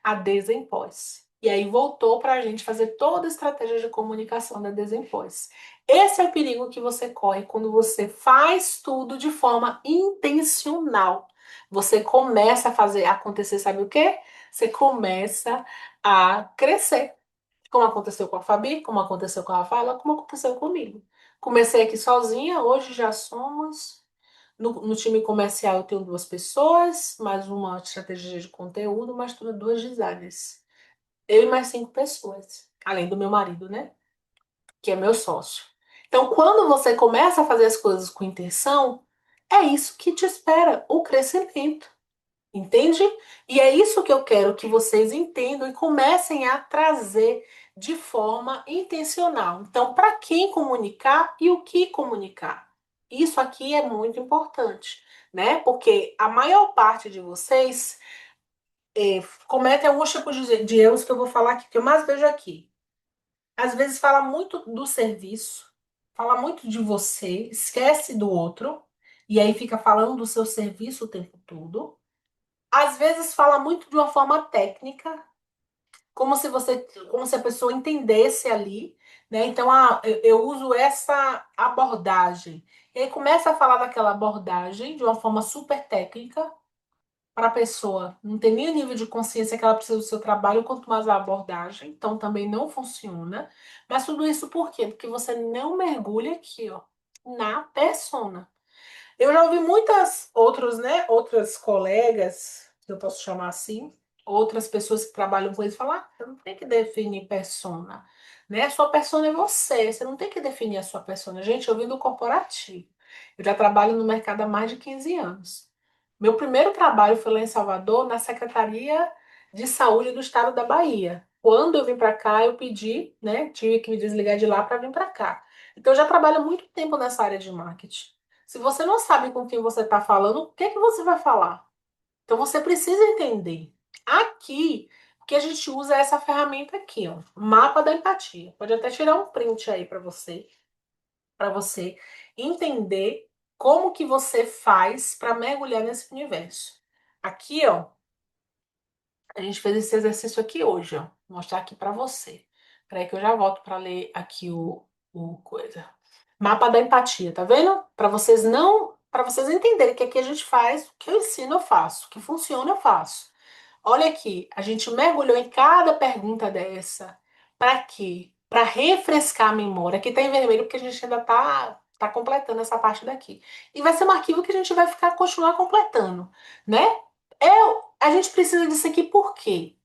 a Desempós. E aí voltou para a gente fazer toda a estratégia de comunicação da Desempós. Esse é o perigo que você corre quando você faz tudo de forma intencional. Você começa a fazer acontecer, sabe o quê? Você começa a crescer. Como aconteceu com a Fabi, como aconteceu com a Rafaela, como aconteceu comigo. Comecei aqui sozinha, hoje já somos no time comercial eu tenho 2 pessoas, mais uma estratégia de conteúdo, mais duas designers. Eu e mais 5 pessoas. Além do meu marido, né? Que é meu sócio. Então, quando você começa a fazer as coisas com intenção, é isso que te espera, o crescimento. Entende? E é isso que eu quero que vocês entendam e comecem a trazer de forma intencional. Então, para quem comunicar e o que comunicar? Isso aqui é muito importante, né? Porque a maior parte de vocês cometem alguns tipos de erros que eu vou falar aqui, que eu mais vejo aqui. Às vezes fala muito do serviço, fala muito de você, esquece do outro, e aí fica falando do seu serviço o tempo todo. Às vezes fala muito de uma forma técnica, como se a pessoa entendesse ali, né? Então, eu uso essa abordagem. E aí começa a falar daquela abordagem de uma forma super técnica para a pessoa não ter nem o nível de consciência que ela precisa do seu trabalho, quanto mais a abordagem. Então, também não funciona. Mas tudo isso por quê? Porque você não mergulha aqui, ó, na persona. Eu já ouvi muitas outros, né, outras colegas, se eu posso chamar assim, outras pessoas que trabalham com isso falar, você não tem que definir persona, né? A sua persona é você não tem que definir a sua persona. Gente, eu vim do corporativo. Eu já trabalho no mercado há mais de 15 anos. Meu primeiro trabalho foi lá em Salvador, na Secretaria de Saúde do Estado da Bahia. Quando eu vim para cá, eu pedi, né, tive que me desligar de lá para vir para cá. Então, eu já trabalho há muito tempo nessa área de marketing. Se você não sabe com quem você está falando, o que é que você vai falar? Então você precisa entender. Aqui, o que a gente usa é essa ferramenta aqui, ó, mapa da empatia. Pode até tirar um print aí para você entender como que você faz para mergulhar nesse universo. Aqui, ó, a gente fez esse exercício aqui hoje, ó. Vou mostrar aqui para você. Peraí que eu já volto para ler aqui o coisa. Mapa da empatia, tá vendo? Para vocês entenderem que aqui a gente faz, o que eu ensino eu faço, o que funciona eu faço. Olha aqui, a gente mergulhou em cada pergunta dessa. Para quê? Para refrescar a memória. Aqui tá em vermelho porque a gente ainda tá. Tá completando essa parte daqui. E vai ser um arquivo que a gente vai ficar continuar completando, né? A gente precisa disso aqui por quê?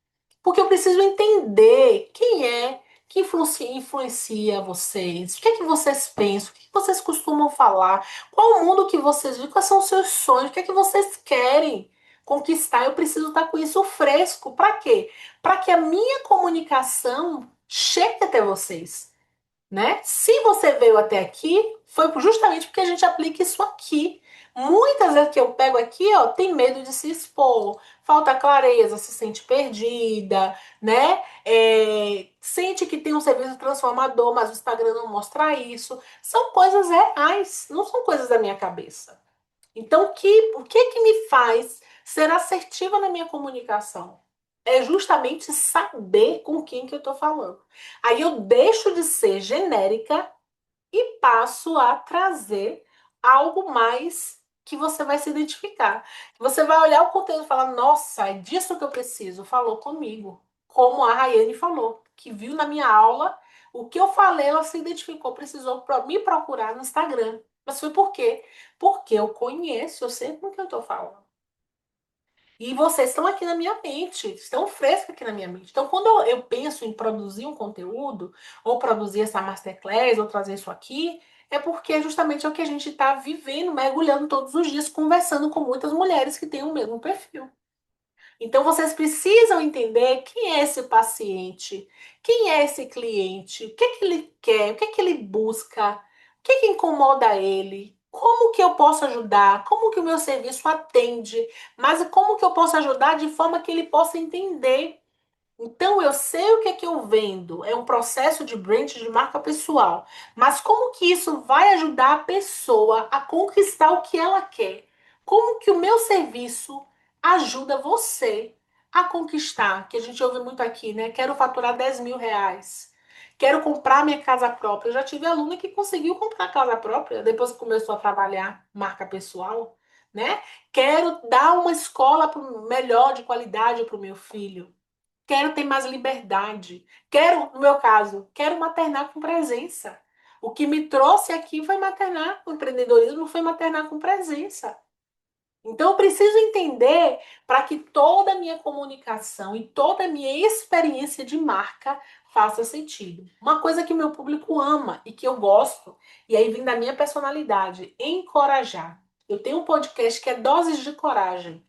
Porque eu preciso entender quem é que influencia vocês, o que é que vocês pensam, o que é que vocês costumam falar, qual o mundo que vocês vivem, quais são os seus sonhos, o que é que vocês querem conquistar. Eu preciso estar com isso fresco. Para quê? Para que a minha comunicação chegue até vocês, né? Se você veio até aqui, foi justamente porque a gente aplica isso aqui. Muitas vezes que eu pego aqui, ó, tem medo de se expor, falta clareza, se sente perdida, né? Sente que tem um serviço transformador, mas o Instagram não mostra isso. São coisas reais, não são coisas da minha cabeça. Então, o que que me faz ser assertiva na minha comunicação? É justamente saber com quem que eu estou falando. Aí eu deixo de ser genérica e passo a trazer algo mais que você vai se identificar. Você vai olhar o conteúdo e falar: nossa, é disso que eu preciso. Falou comigo. Como a Rayane falou, que viu na minha aula o que eu falei, ela se identificou, precisou me procurar no Instagram. Mas foi por quê? Porque eu conheço, eu sei com o que eu estou falando. E vocês estão aqui na minha mente, estão frescos aqui na minha mente. Então, quando eu penso em produzir um conteúdo, ou produzir essa masterclass, ou trazer isso aqui, é porque justamente é o que a gente está vivendo, mergulhando todos os dias, conversando com muitas mulheres que têm o mesmo perfil. Então, vocês precisam entender quem é esse paciente, quem é esse cliente, o que que ele quer, o que que ele busca, o que que incomoda ele, como que eu posso ajudar, como que o meu serviço atende, mas como que eu posso ajudar de forma que ele possa entender. Então, eu sei o que é que eu vendo, é um processo de brand de marca pessoal, mas como que isso vai ajudar a pessoa a conquistar o que ela quer? Como que o meu serviço ajuda você a conquistar? Que a gente ouve muito aqui, né? Quero faturar R$ 10.000. Quero comprar minha casa própria. Eu já tive aluna que conseguiu comprar casa própria depois que começou a trabalhar marca pessoal, né? Quero dar uma escola melhor de qualidade para o meu filho. Quero ter mais liberdade. Quero, no meu caso, quero maternar com presença. O que me trouxe aqui foi maternar com empreendedorismo, foi maternar com presença. Então, eu preciso entender para que toda a minha comunicação e toda a minha experiência de marca faça sentido. Uma coisa que o meu público ama e que eu gosto, e aí vem da minha personalidade, encorajar. Eu tenho um podcast que é Doses de Coragem.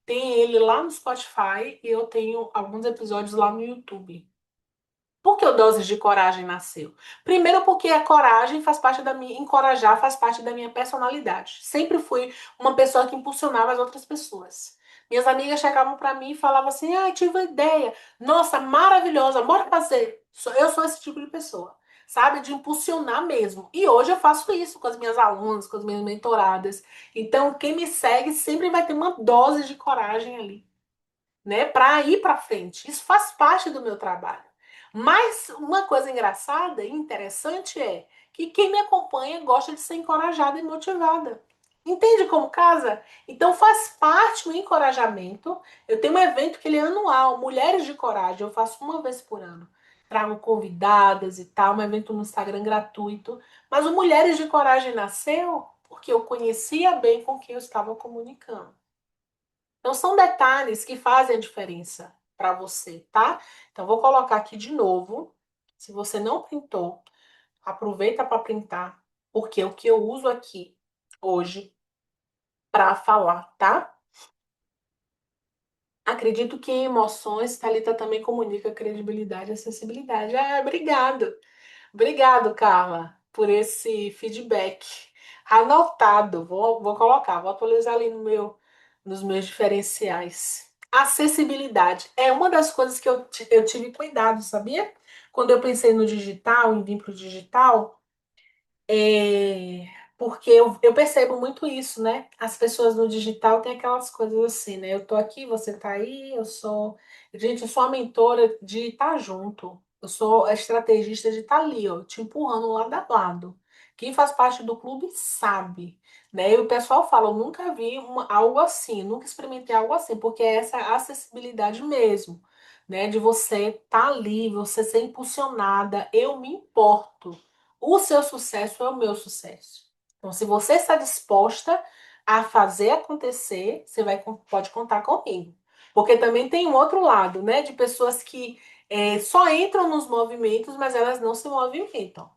Tem ele lá no Spotify e eu tenho alguns episódios lá no YouTube. Por que o Doses de Coragem nasceu? Primeiro porque a coragem faz parte da minha, encorajar faz parte da minha personalidade. Sempre fui uma pessoa que impulsionava as outras pessoas. Minhas amigas chegavam para mim e falavam assim: "Ah, tive uma ideia. Nossa, maravilhosa, bora fazer". Eu sou esse tipo de pessoa, sabe? De impulsionar mesmo. E hoje eu faço isso com as minhas alunas, com as minhas mentoradas. Então, quem me segue sempre vai ter uma dose de coragem ali, né, para ir para frente. Isso faz parte do meu trabalho. Mas uma coisa engraçada e interessante é que quem me acompanha gosta de ser encorajada e motivada. Entende como casa? Então faz parte o encorajamento. Eu tenho um evento que ele é anual, Mulheres de Coragem, eu faço uma vez por ano. Trago convidadas e tal, um evento no Instagram gratuito. Mas o Mulheres de Coragem nasceu porque eu conhecia bem com quem eu estava comunicando. Então, são detalhes que fazem a diferença para você, tá? Então, vou colocar aqui de novo. Se você não printou, aproveita para printar, porque é o que eu uso aqui hoje para falar, tá? Acredito que em emoções, Thalita também comunica credibilidade e acessibilidade. Ah, obrigado. Obrigado, Carla, por esse feedback. Anotado, vou colocar, vou atualizar ali nos meus diferenciais. Acessibilidade é uma das coisas que eu tive cuidado, sabia? Quando eu pensei no digital, em vir para o digital, é, porque eu percebo muito isso, né? As pessoas no digital têm aquelas coisas assim, né? Eu tô aqui, você tá aí, eu sou. Gente, eu sou a mentora de estar junto. Eu sou a estrategista de estar ali, ó, te empurrando lado a lado. Quem faz parte do clube sabe, né? E o pessoal fala, eu nunca vi algo assim, nunca experimentei algo assim, porque é essa acessibilidade mesmo, né? De você estar ali, você ser impulsionada. Eu me importo. O seu sucesso é o meu sucesso. Então, se você está disposta a fazer acontecer, você pode contar comigo. Porque também tem um outro lado, né? De pessoas que só entram nos movimentos, mas elas não se movimentam.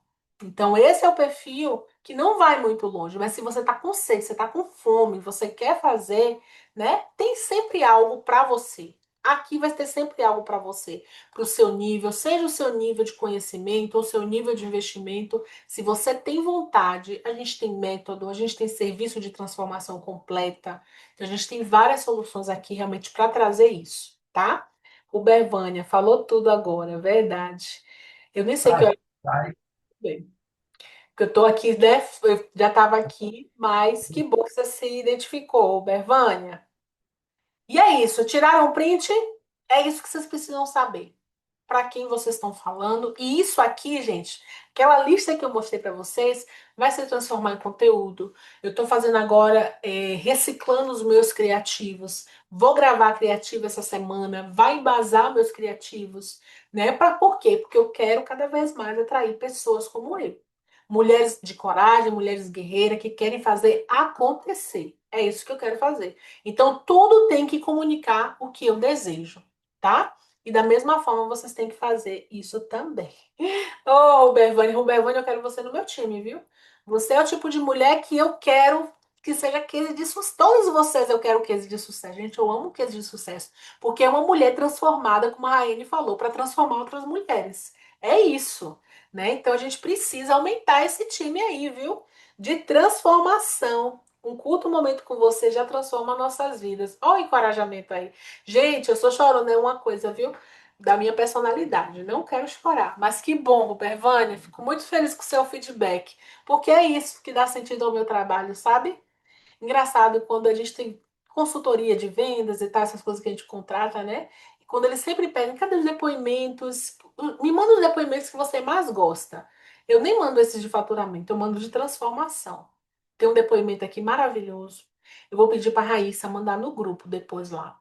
Então, esse é o perfil que não vai muito longe. Mas se você está com sede, você está com fome, você quer fazer, né? Tem sempre algo para você. Aqui vai ter sempre algo para você, para o seu nível, seja o seu nível de conhecimento ou seu nível de investimento. Se você tem vontade, a gente tem método, a gente tem serviço de transformação completa. Então, a gente tem várias soluções aqui realmente para trazer isso, tá? O Bervânia falou tudo agora, é verdade. Eu nem sei que Vai, hora vai. é, porque eu tô aqui, né? Eu já estava aqui, mas que bom que você se identificou, Bervânia. E é isso, tiraram o print? É isso que vocês precisam saber. Para quem vocês estão falando. E isso aqui, gente, aquela lista que eu mostrei para vocês, vai se transformar em conteúdo. Eu estou fazendo agora, reciclando os meus criativos. Vou gravar criativo essa semana, vai embasar meus criativos, né? Por quê? Porque eu quero cada vez mais atrair pessoas como eu. Mulheres de coragem, mulheres guerreiras que querem fazer acontecer. É isso que eu quero fazer. Então, tudo tem que comunicar o que eu desejo, tá? E da mesma forma, vocês têm que fazer isso também. Ô, Bervânia, eu quero você no meu time, viu? Você é o tipo de mulher que eu quero que seja case de sucesso. Todos vocês eu quero case de sucesso. Gente, eu amo case de sucesso. Porque é uma mulher transformada, como a Raine falou, para transformar outras mulheres. É isso, né? Então a gente precisa aumentar esse time aí, viu? De transformação. Um curto momento com você já transforma nossas vidas. Olha o encorajamento aí. Gente, eu sou chorona, é uma coisa, viu? Da minha personalidade. Não quero chorar. Mas que bom, Robervânia. Fico muito feliz com o seu feedback. Porque é isso que dá sentido ao meu trabalho, sabe? Engraçado quando a gente tem consultoria de vendas e tal, essas coisas que a gente contrata, né? E quando eles sempre pedem, cadê os depoimentos? Me manda os depoimentos que você mais gosta. Eu nem mando esses de faturamento, eu mando de transformação. Tem um depoimento aqui maravilhoso. Eu vou pedir para a Raíssa mandar no grupo depois lá.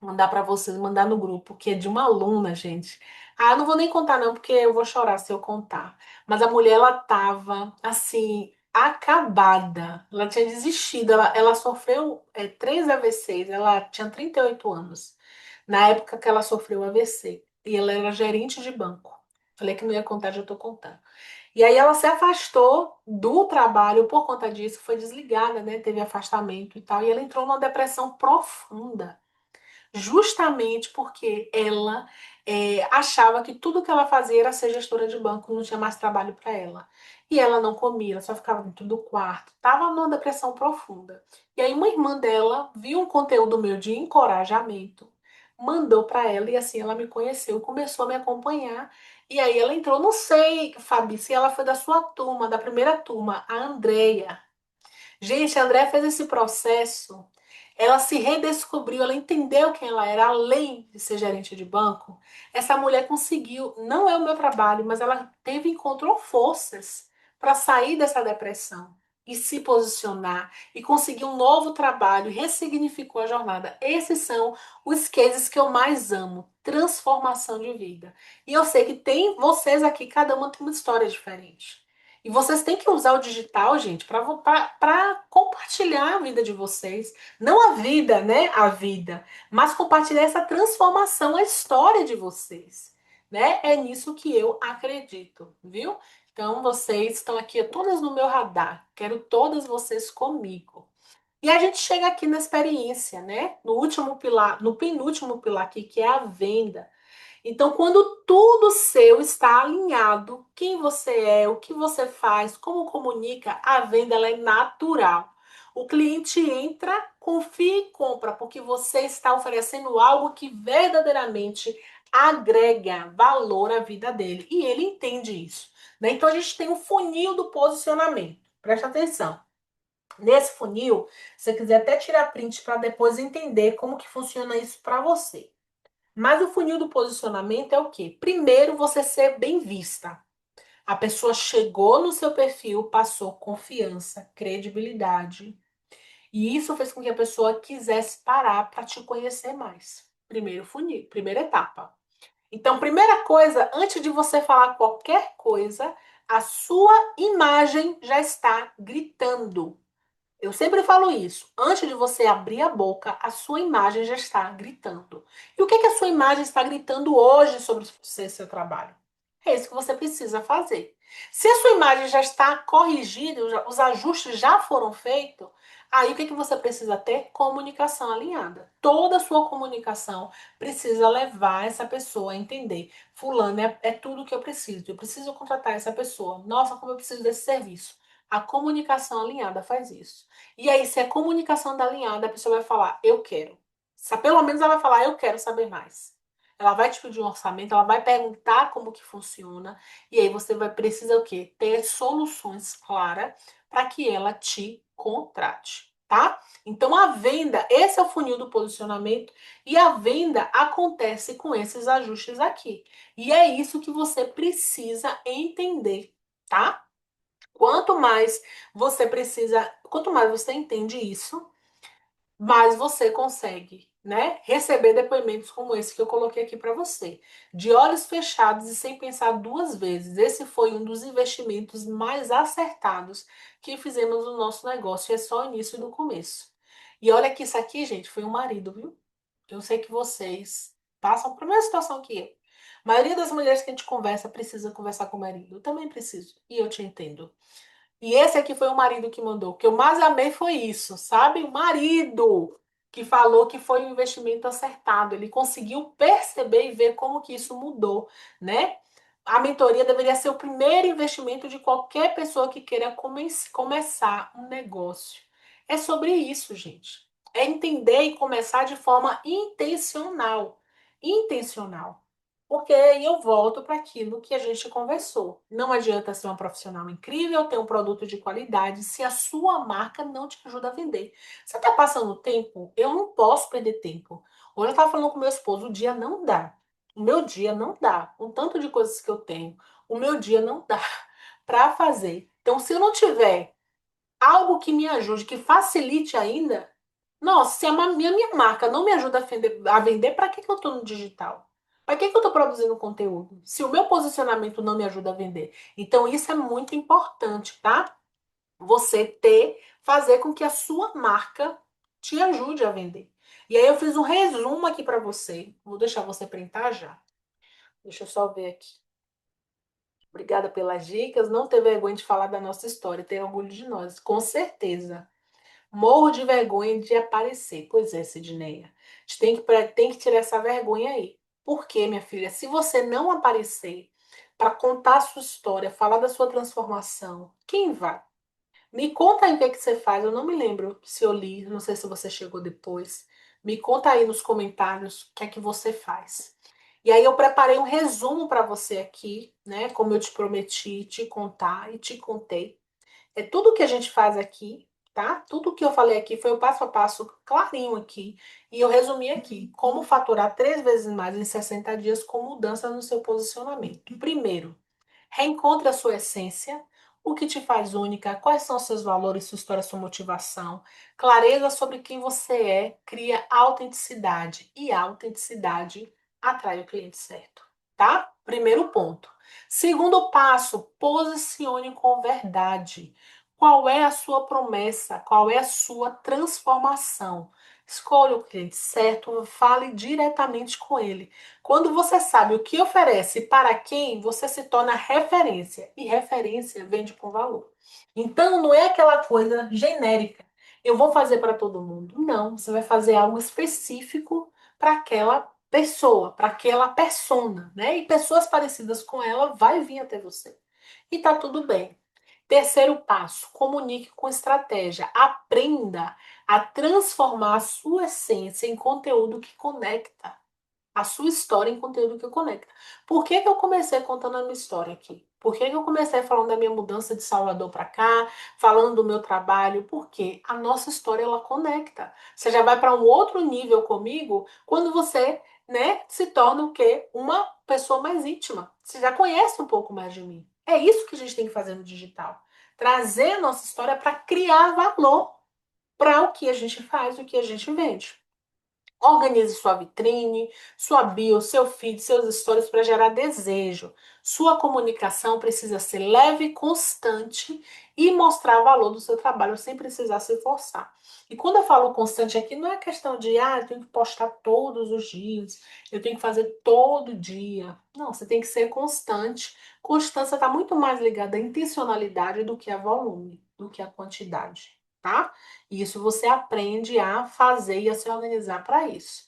Mandar para vocês, mandar no grupo, que é de uma aluna, gente. Ah, não vou nem contar não, porque eu vou chorar se eu contar. Mas a mulher, ela tava, assim, acabada. Ela tinha desistido. Ela sofreu 3 AVCs. Ela tinha 38 anos. Na época que ela sofreu o AVC. E ela era gerente de banco. Falei que não ia contar, já tô contando. E aí ela se afastou do trabalho por conta disso, foi desligada, né? Teve afastamento e tal. E ela entrou numa depressão profunda justamente porque ela achava que tudo que ela fazia era ser gestora de banco, não tinha mais trabalho para ela. E ela não comia, ela só ficava dentro do quarto, estava numa depressão profunda. E aí uma irmã dela viu um conteúdo meu de encorajamento, mandou para ela e assim ela me conheceu, começou a me acompanhar. E aí ela entrou, não sei, Fabi, se ela foi da sua turma, da primeira turma, a Andreia. Gente, a Andrea fez esse processo, ela se redescobriu, ela entendeu quem ela era, além de ser gerente de banco. Essa mulher conseguiu, não é o meu trabalho, mas ela encontrou forças para sair dessa depressão e se posicionar e conseguir um novo trabalho, ressignificou a jornada. Esses são os cases que eu mais amo, transformação de vida. E eu sei que tem vocês aqui, cada uma tem uma história diferente. E vocês têm que usar o digital, gente, para compartilhar a vida de vocês. Não a vida, né? A vida. Mas compartilhar essa transformação, a história de vocês. Né? É nisso que eu acredito, viu? Então, vocês estão aqui todas no meu radar. Quero todas vocês comigo. E a gente chega aqui na experiência, né? No último pilar, no penúltimo pilar aqui, que é a venda. Então, quando tudo seu está alinhado, quem você é, o que você faz, como comunica, a venda ela é natural. O cliente entra, confia e compra, porque você está oferecendo algo que verdadeiramente agrega valor à vida dele. E ele entende isso, né? Então, a gente tem o funil do posicionamento. Presta atenção. Nesse funil, se você quiser até tirar print para depois entender como que funciona isso para você. Mas o funil do posicionamento é o quê? Primeiro, você ser bem vista. A pessoa chegou no seu perfil, passou confiança, credibilidade. E isso fez com que a pessoa quisesse parar para te conhecer mais. Primeiro funil, primeira etapa. Então, primeira coisa, antes de você falar qualquer coisa, a sua imagem já está gritando. Eu sempre falo isso. Antes de você abrir a boca, a sua imagem já está gritando. E o que que a sua imagem está gritando hoje sobre você e seu trabalho? É isso que você precisa fazer. Se a sua imagem já está corrigida, os ajustes já foram feitos, aí o que que você precisa ter? Comunicação alinhada. Toda a sua comunicação precisa levar essa pessoa a entender. Fulano é tudo que eu preciso. Eu preciso contratar essa pessoa. Nossa, como eu preciso desse serviço. A comunicação alinhada faz isso. E aí, se a comunicação da alinhada, a pessoa vai falar, eu quero. Pelo menos ela vai falar, eu quero saber mais. Ela vai te pedir um orçamento, ela vai perguntar como que funciona, e aí você vai precisar o quê? Ter soluções claras para que ela te contrate, tá? Então a venda, esse é o funil do posicionamento, e a venda acontece com esses ajustes aqui. E é isso que você precisa entender, tá? Quanto mais você entende isso, mais você consegue, né, receber depoimentos como esse que eu coloquei aqui para você, de olhos fechados e sem pensar duas vezes. Esse foi um dos investimentos mais acertados que fizemos no nosso negócio, e é só o início do começo. E olha que isso aqui, gente, foi um marido, viu? Eu sei que vocês passam por a mesma situação que eu. A maioria das mulheres que a gente conversa precisa conversar com o marido. Eu também preciso, e eu te entendo. E esse aqui foi o marido que mandou. O que eu mais amei foi isso, sabe? O marido que falou que foi um investimento acertado. Ele conseguiu perceber e ver como que isso mudou, né? A mentoria deveria ser o primeiro investimento de qualquer pessoa que queira começar um negócio. É sobre isso, gente. É entender e começar de forma intencional. Intencional. Porque aí eu volto para aquilo que a gente conversou. Não adianta ser uma profissional incrível, ter um produto de qualidade, se a sua marca não te ajuda a vender. Você está passando tempo? Eu não posso perder tempo. Hoje eu estava falando com meu esposo, o dia não dá. O meu dia não dá. Com tanto de coisas que eu tenho, o meu dia não dá para fazer. Então, se eu não tiver algo que me ajude, que facilite ainda, nossa, se minha marca não me ajuda a vender, para que que eu estou no digital? Para que que eu estou produzindo conteúdo? Se o meu posicionamento não me ajuda a vender. Então, isso é muito importante, tá? Você fazer com que a sua marca te ajude a vender. E aí eu fiz um resumo aqui para você. Vou deixar você printar já. Deixa eu só ver aqui. Obrigada pelas dicas. Não ter vergonha de falar da nossa história, ter orgulho de nós, com certeza. Morro de vergonha de aparecer. Pois é, Sidneia. A gente tem que tirar essa vergonha aí. Por quê, minha filha? Se você não aparecer para contar a sua história, falar da sua transformação, quem vai? Me conta aí o que é que você faz. Eu não me lembro se eu li, não sei se você chegou depois. Me conta aí nos comentários o que é que você faz. E aí eu preparei um resumo para você aqui, né? Como eu te prometi te contar e te contei. É tudo que a gente faz aqui, tá? Tudo que eu falei aqui foi o passo a passo clarinho aqui. E eu resumi aqui. Como faturar 3 vezes mais em 60 dias com mudança no seu posicionamento. Primeiro, reencontre a sua essência, o que te faz única, quais são os seus valores, sua história, sua motivação. Clareza sobre quem você é, cria autenticidade. E a autenticidade atrai o cliente certo, tá? Primeiro ponto. Segundo passo, posicione com verdade. Qual é a sua promessa? Qual é a sua transformação? Escolha o cliente certo, fale diretamente com ele. Quando você sabe o que oferece e para quem, você se torna referência. E referência vende com valor. Então, não é aquela coisa genérica. Eu vou fazer para todo mundo. Não, você vai fazer algo específico para aquela pessoa, para aquela persona, né? E pessoas parecidas com ela vai vir até você. E tá tudo bem. Terceiro passo, comunique com estratégia. Aprenda a transformar a sua essência em conteúdo que conecta a sua história em conteúdo que conecta. Por que que eu comecei contando a minha história aqui? Por que que eu comecei falando da minha mudança de Salvador para cá, falando do meu trabalho? Porque a nossa história ela conecta. Você já vai para um outro nível comigo quando você, né, se torna o quê? Uma pessoa mais íntima. Você já conhece um pouco mais de mim. É isso que a gente tem que fazer no digital. Trazer a nossa história para criar valor para o que a gente faz, o que a gente vende. Organize sua vitrine, sua bio, seu feed, seus stories para gerar desejo. Sua comunicação precisa ser leve, constante e mostrar o valor do seu trabalho sem precisar se forçar. E quando eu falo constante aqui, não é questão de, eu tenho que postar todos os dias, eu tenho que fazer todo dia. Não, você tem que ser constante. Constância está muito mais ligada à intencionalidade do que a volume, do que a quantidade, tá? E isso você aprende a fazer e a se organizar para isso.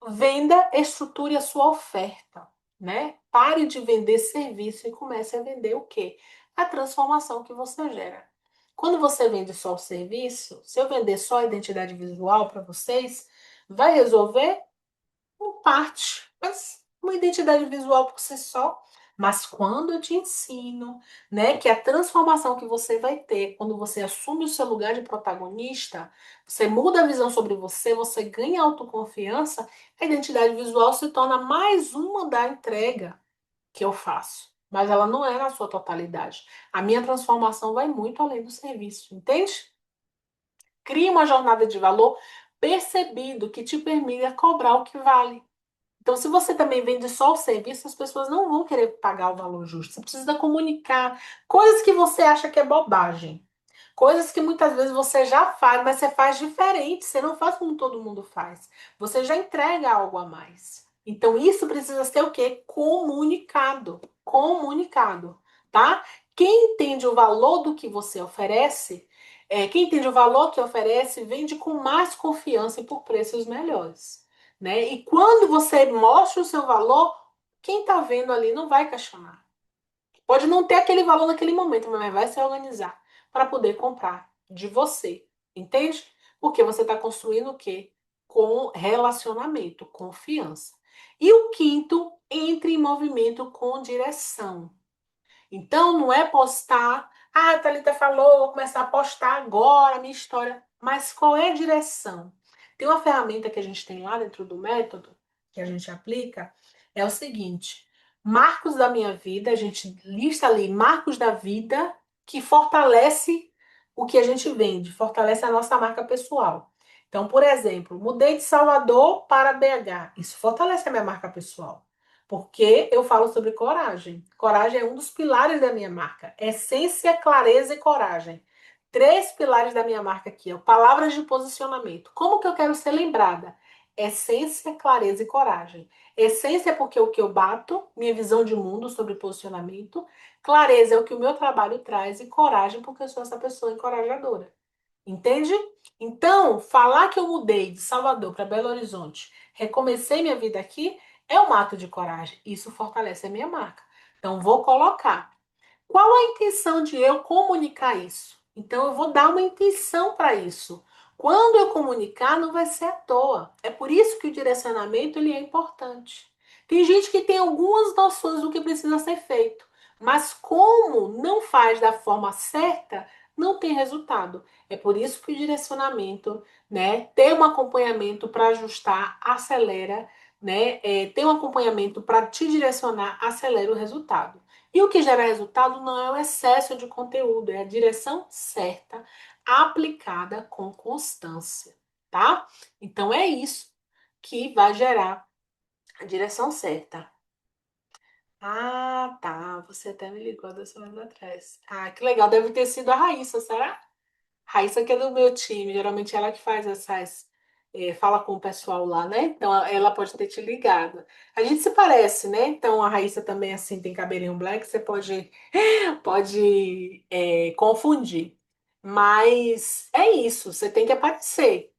Venda, estruture a sua oferta, né? Pare de vender serviço e comece a vender o quê? A transformação que você gera. Quando você vende só o serviço, se eu vender só a identidade visual para vocês, vai resolver? Em parte, mas uma identidade visual por si só. Mas quando eu te ensino, né, que a transformação que você vai ter quando você assume o seu lugar de protagonista, você muda a visão sobre você, você ganha autoconfiança, a identidade visual se torna mais uma da entrega que eu faço. Mas ela não é na sua totalidade. A minha transformação vai muito além do serviço, entende? Crie uma jornada de valor percebido que te permita cobrar o que vale. Então, se você também vende só o serviço, as pessoas não vão querer pagar o valor justo. Você precisa comunicar coisas que você acha que é bobagem. Coisas que muitas vezes você já faz, mas você faz diferente. Você não faz como todo mundo faz. Você já entrega algo a mais. Então, isso precisa ser o quê? Comunicado. Comunicado, tá? Quem entende o valor do que você oferece, quem entende o valor que oferece, vende com mais confiança e por preços melhores, né? E quando você mostra o seu valor, quem está vendo ali não vai questionar. Pode não ter aquele valor naquele momento, mas vai se organizar para poder comprar de você, entende? Porque você está construindo o quê? Com relacionamento, confiança. E o quinto, entre em movimento com direção. Então, não é postar, a Thalita falou, vou começar a postar agora a minha história. Mas qual é a direção? Tem uma ferramenta que a gente tem lá dentro do método, que a gente aplica, é o seguinte: marcos da minha vida, a gente lista ali marcos da vida que fortalece o que a gente vende, fortalece a nossa marca pessoal. Então, por exemplo, mudei de Salvador para BH. Isso fortalece a minha marca pessoal. Porque eu falo sobre coragem. Coragem é um dos pilares da minha marca. Essência, clareza e coragem. Três pilares da minha marca aqui, ó. Palavras de posicionamento. Como que eu quero ser lembrada? Essência, clareza e coragem. Essência é porque é o que eu bato, minha visão de mundo sobre posicionamento. Clareza é o que o meu trabalho traz. E coragem porque eu sou essa pessoa encorajadora. Entende? Então, falar que eu mudei de Salvador para Belo Horizonte, recomecei minha vida aqui, é um ato de coragem. Isso fortalece a minha marca. Então, vou colocar. Qual a intenção de eu comunicar isso? Então, eu vou dar uma intenção para isso. Quando eu comunicar, não vai ser à toa. É por isso que o direcionamento ele é importante. Tem gente que tem algumas noções do que precisa ser feito, mas como não faz da forma certa, não tem resultado. É por isso que o direcionamento, né, ter um acompanhamento para ajustar, acelera, né, ter um acompanhamento para te direcionar, acelera o resultado. E o que gera resultado não é o excesso de conteúdo, é a direção certa, aplicada com constância, tá? Então é isso que vai gerar a direção certa. Ah, tá. Você até me ligou 2 semanas atrás. Ah, que legal. Deve ter sido a Raíssa, será? Raíssa que é do meu time, geralmente ela que faz fala com o pessoal lá, né? Então ela pode ter te ligado. A gente se parece, né? Então a Raíssa também assim tem cabelinho black, você pode confundir. Mas é isso, você tem que aparecer.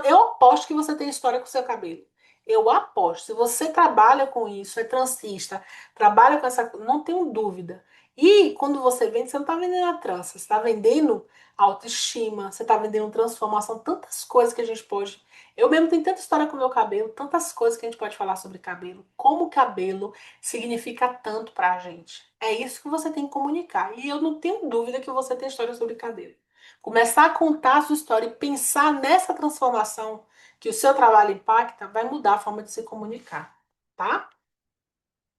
Eu aposto que você tem história com o seu cabelo. Eu aposto. Se você trabalha com isso, é transista, trabalha com essa. Não tenho dúvida. E quando você vende, você não está vendendo a trança, você está vendendo autoestima, você está vendendo transformação, tantas coisas que a gente pode. Eu mesmo tenho tanta história com o meu cabelo, tantas coisas que a gente pode falar sobre cabelo. Como o cabelo significa tanto pra gente. É isso que você tem que comunicar. E eu não tenho dúvida que você tem história sobre cabelo. Começar a contar a sua história e pensar nessa transformação que o seu trabalho impacta, vai mudar a forma de se comunicar, tá?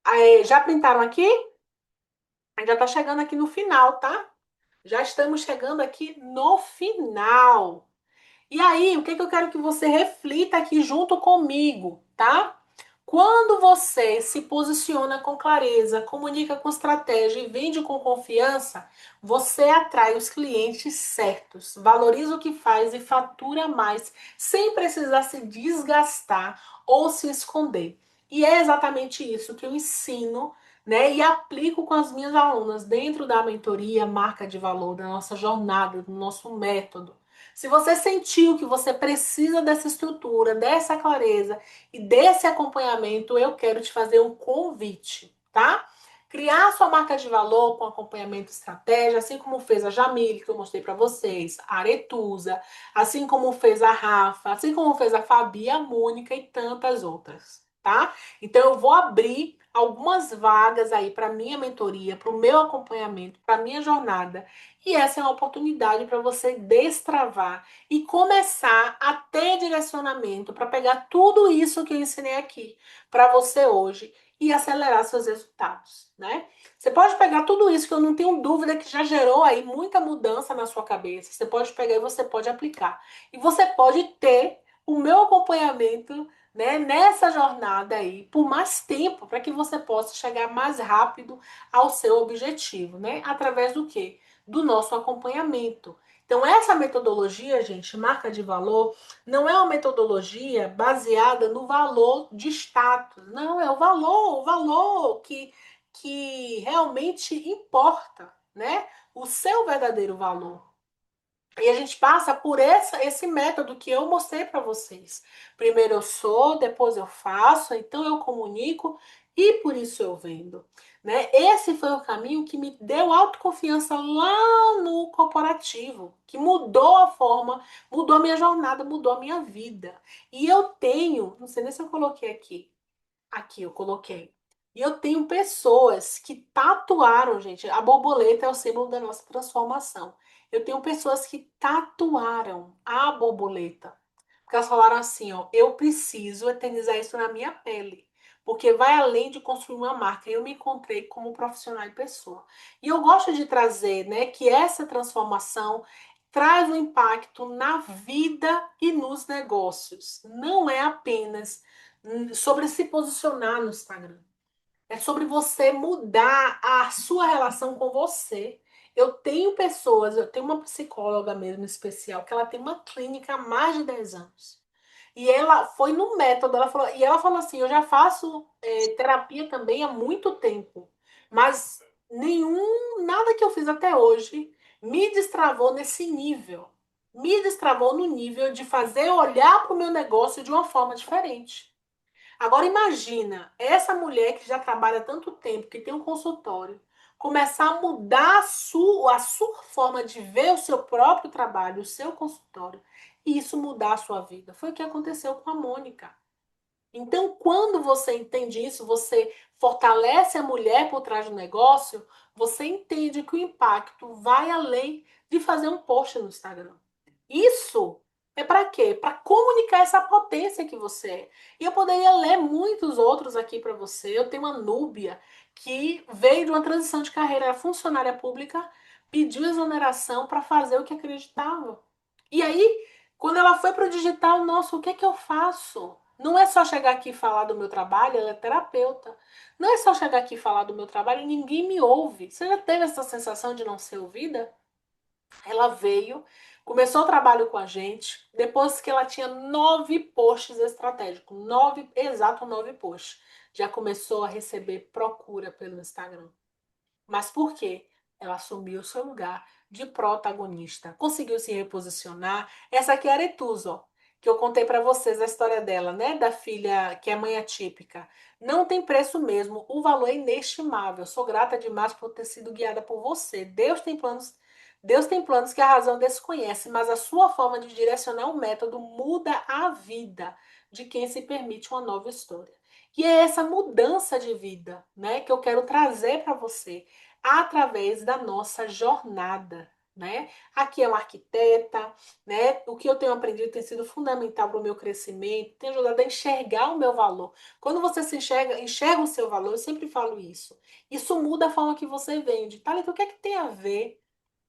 Aí, já pintaram aqui? Já tá chegando aqui no final, tá? Já estamos chegando aqui no final. E aí, o que que eu quero que você reflita aqui junto comigo, tá? Quando você se posiciona com clareza, comunica com estratégia e vende com confiança, você atrai os clientes certos, valoriza o que faz e fatura mais, sem precisar se desgastar ou se esconder. E é exatamente isso que eu ensino, né, e aplico com as minhas alunas dentro da mentoria Marca de Valor, da nossa jornada, do nosso método. Se você sentiu que você precisa dessa estrutura, dessa clareza e desse acompanhamento, eu quero te fazer um convite, tá? Criar sua marca de valor com acompanhamento e estratégia, assim como fez a Jamile, que eu mostrei para vocês, a Aretusa, assim como fez a Rafa, assim como fez a Fabi, a Mônica e tantas outras, tá? Então eu vou abrir algumas vagas aí para minha mentoria, para o meu acompanhamento, para minha jornada. E essa é uma oportunidade para você destravar e começar a ter direcionamento para pegar tudo isso que eu ensinei aqui para você hoje e acelerar seus resultados, né? Você pode pegar tudo isso que eu não tenho dúvida que já gerou aí muita mudança na sua cabeça. Você pode pegar e você pode aplicar. E você pode ter o meu acompanhamento, né, nessa jornada aí por mais tempo para que você possa chegar mais rápido ao seu objetivo, né? Através do quê? Do nosso acompanhamento. Então, essa metodologia, gente, marca de valor, não é uma metodologia baseada no valor de status. Não, é o valor que realmente importa, né? O seu verdadeiro valor. E a gente passa por esse método que eu mostrei para vocês. Primeiro eu sou, depois eu faço, então eu comunico e por isso eu vendo. Né? Esse foi o caminho que me deu autoconfiança lá no corporativo, que mudou a forma, mudou a minha jornada, mudou a minha vida. E eu tenho, não sei nem se eu coloquei aqui, aqui eu coloquei. E eu tenho pessoas que tatuaram, gente. A borboleta é o símbolo da nossa transformação. Eu tenho pessoas que tatuaram a borboleta. Porque elas falaram assim, ó, eu preciso eternizar isso na minha pele. Porque vai além de construir uma marca. Eu me encontrei como profissional e pessoa. E eu gosto de trazer, né, que essa transformação traz um impacto na vida e nos negócios. Não é apenas sobre se posicionar no Instagram. É sobre você mudar a sua relação com você. Eu tenho pessoas, eu tenho uma psicóloga mesmo especial, que ela tem uma clínica há mais de 10 anos. E ela foi no método, ela falou assim, eu já faço terapia também há muito tempo, mas nada que eu fiz até hoje me destravou nesse nível. Me destravou no nível de fazer olhar para o meu negócio de uma forma diferente. Agora imagina essa mulher que já trabalha tanto tempo, que tem um consultório, começar a mudar a sua forma de ver o seu próprio trabalho, o seu consultório, e isso mudar a sua vida. Foi o que aconteceu com a Mônica. Então, quando você entende isso, você fortalece a mulher por trás do negócio, você entende que o impacto vai além de fazer um post no Instagram. Isso é para quê? Para comunicar essa potência que você é. E eu poderia ler muitos outros aqui para você. Eu tenho uma Núbia que veio de uma transição de carreira, era funcionária pública, pediu exoneração para fazer o que acreditava. E aí, quando ela foi para o digital, nossa, o que é que eu faço? Não é só chegar aqui e falar do meu trabalho, ela é terapeuta. Não é só chegar aqui e falar do meu trabalho e ninguém me ouve. Você já teve essa sensação de não ser ouvida? Ela veio, começou o trabalho com a gente, depois que ela tinha 9 posts estratégicos, exato 9 posts. Já começou a receber procura pelo Instagram. Mas por quê? Ela assumiu o seu lugar de protagonista, conseguiu se reposicionar. Essa aqui é a Aretusa, ó, que eu contei para vocês a história dela, né? Da filha que é mãe atípica. Não tem preço mesmo, o valor é inestimável. Sou grata demais por ter sido guiada por você. Deus tem planos que a razão desconhece, mas a sua forma de direcionar o método muda a vida de quem se permite uma nova história. E é essa mudança de vida, né, que eu quero trazer para você através da nossa jornada, né? Aqui é uma arquiteta, né? O que eu tenho aprendido tem sido fundamental para o meu crescimento, tem ajudado a enxergar o meu valor. Quando você se enxerga o seu valor, eu sempre falo isso. Isso muda a forma que você vende. Thalita, o que é que tem a ver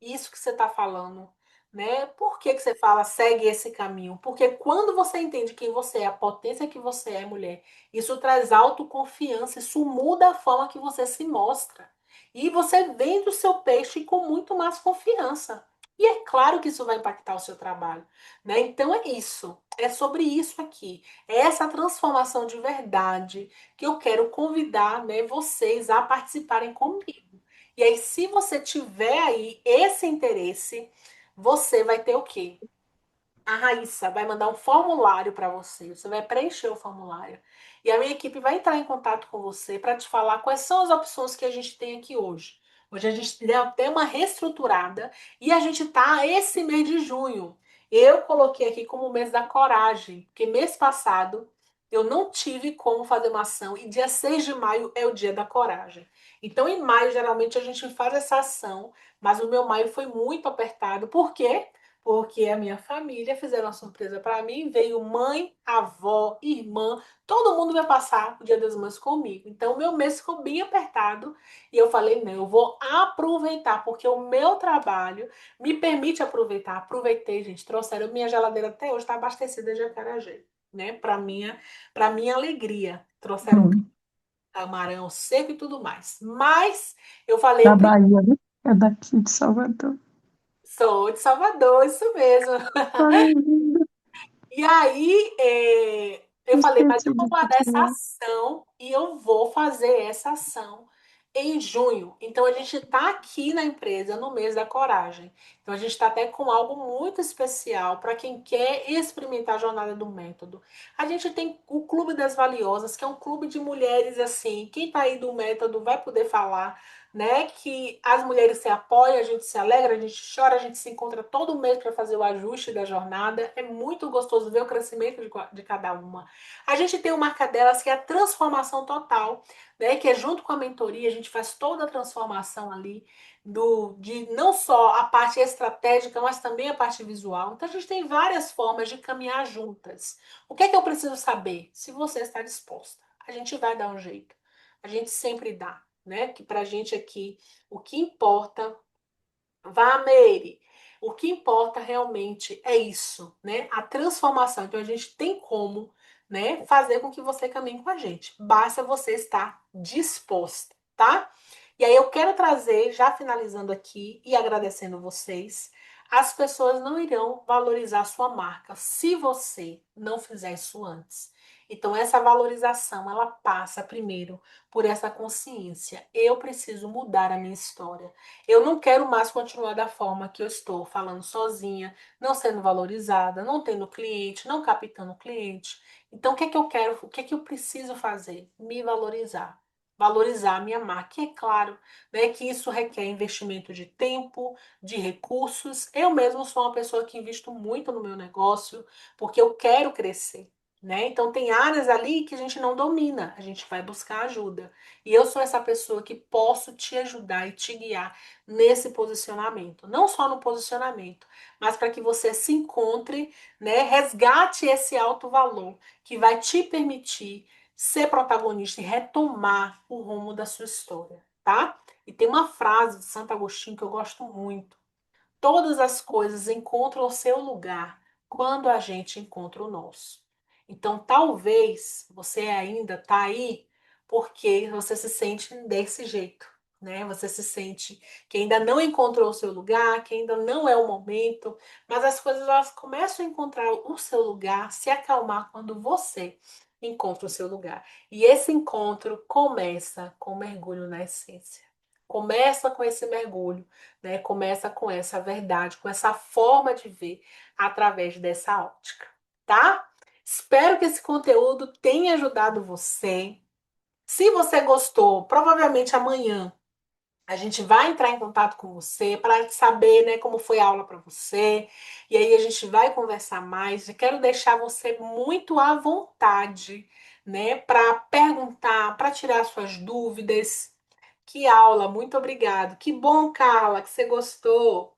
isso que você está falando? né? Por que que você fala segue esse caminho? Porque quando você entende quem você é, a potência que você é, mulher, isso traz autoconfiança, isso muda a forma que você se mostra. E você vende o seu peixe com muito mais confiança. E é claro que isso vai impactar o seu trabalho, né? Então é isso, é sobre isso aqui. É essa transformação de verdade que eu quero convidar, né, vocês a participarem comigo. E aí, se você tiver aí esse interesse, você vai ter o quê? A Raíssa vai mandar um formulário para você. Você vai preencher o formulário. E a minha equipe vai entrar em contato com você para te falar quais são as opções que a gente tem aqui hoje. Hoje a gente deu até uma reestruturada e a gente tá esse mês de junho. Eu coloquei aqui como o mês da coragem, porque mês passado eu não tive como fazer uma ação e dia 6 de maio é o dia da coragem. Então, em maio, geralmente a gente faz essa ação, mas o meu maio foi muito apertado. Por quê? Porque a minha família fizeram uma surpresa para mim, veio mãe, avó, irmã, todo mundo vai passar o Dia das Mães comigo. Então, meu mês ficou bem apertado e eu falei, não, eu vou aproveitar, porque o meu trabalho me permite aproveitar. Aproveitei, gente, trouxeram minha geladeira até hoje, está abastecida de acarajé, né? Para minha alegria. Trouxeram Hum, camarão seco e tudo mais. Mas eu falei, da eu Bahia, viu? É daqui de Salvador. sou de Salvador, isso mesmo. Ai, linda. E aí, eu falei, mas eu Esqueci vou de te guardar essa tirar. ação e eu vou fazer essa ação em junho. Então, a gente está aqui na empresa no mês da coragem. Então, a gente está até com algo muito especial para quem quer experimentar a jornada do método. A gente tem o Clube das Valiosas, que é um clube de mulheres assim. Quem está aí do método vai poder falar, né? Que as mulheres se apoiam, a gente se alegra, a gente chora, a gente se encontra todo mês para fazer o ajuste da jornada. É muito gostoso ver o crescimento de cada uma. A gente tem o Marca Delas, que é a transformação total, né? Que é junto com a mentoria, a gente faz toda a transformação ali de não só a parte estratégica, mas também a parte visual. Então a gente tem várias formas de caminhar juntas. O que é que eu preciso saber? Se você está disposta. A gente vai dar um jeito. A gente sempre dá, né? Que pra gente aqui o que importa, vá, Meire, o que importa realmente é isso, né? A transformação. Então a gente tem como, né, fazer com que você caminhe com a gente. Basta você estar disposta, tá? E aí eu quero trazer, já finalizando aqui e agradecendo vocês, as pessoas não irão valorizar a sua marca se você não fizer isso antes. Então essa valorização, ela passa primeiro por essa consciência. Eu preciso mudar a minha história. Eu não quero mais continuar da forma que eu estou, falando sozinha, não sendo valorizada, não tendo cliente, não captando cliente. Então, o que é que eu quero? O que é que eu preciso fazer? Me valorizar. Valorizar a minha marca. E é claro, né, que isso requer investimento de tempo, de recursos. Eu mesmo sou uma pessoa que invisto muito no meu negócio, porque eu quero crescer. Né? Então, tem áreas ali que a gente não domina, a gente vai buscar ajuda. E eu sou essa pessoa que posso te ajudar e te guiar nesse posicionamento. Não só no posicionamento, mas para que você se encontre, né, resgate esse alto valor que vai te permitir ser protagonista e retomar o rumo da sua história, tá? E tem uma frase de Santo Agostinho que eu gosto muito. Todas as coisas encontram o seu lugar quando a gente encontra o nosso. Então, talvez você ainda está aí porque você se sente desse jeito, né? Você se sente que ainda não encontrou o seu lugar, que ainda não é o momento, mas as coisas elas começam a encontrar o seu lugar, se acalmar quando você encontra o seu lugar. E esse encontro começa com o mergulho na essência. Começa com esse mergulho, né? Começa com essa verdade, com essa forma de ver através dessa ótica, tá? Espero que esse conteúdo tenha ajudado você. Se você gostou, provavelmente amanhã a gente vai entrar em contato com você para saber, né, como foi a aula para você. E aí a gente vai conversar mais. Eu quero deixar você muito à vontade, né, para perguntar, para tirar suas dúvidas. Que aula, muito obrigado. Que bom, Carla, que você gostou.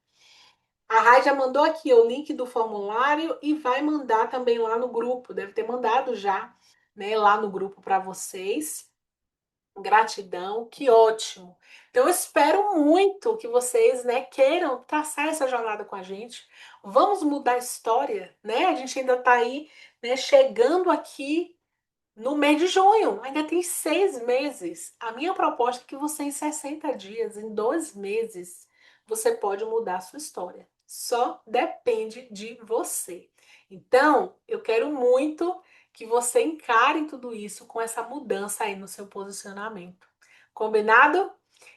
A Rai já mandou aqui o link do formulário e vai mandar também lá no grupo. Deve ter mandado já, né, lá no grupo para vocês. Gratidão, que ótimo. Então, eu espero muito que vocês, né, queiram traçar essa jornada com a gente. Vamos mudar a história, né? A gente ainda está aí, né, chegando aqui no mês de junho. Ainda tem 6 meses. A minha proposta é que você, em 60 dias, em 2 meses, você pode mudar a sua história. Só depende de você. Então, eu quero muito que você encare tudo isso com essa mudança aí no seu posicionamento. Combinado?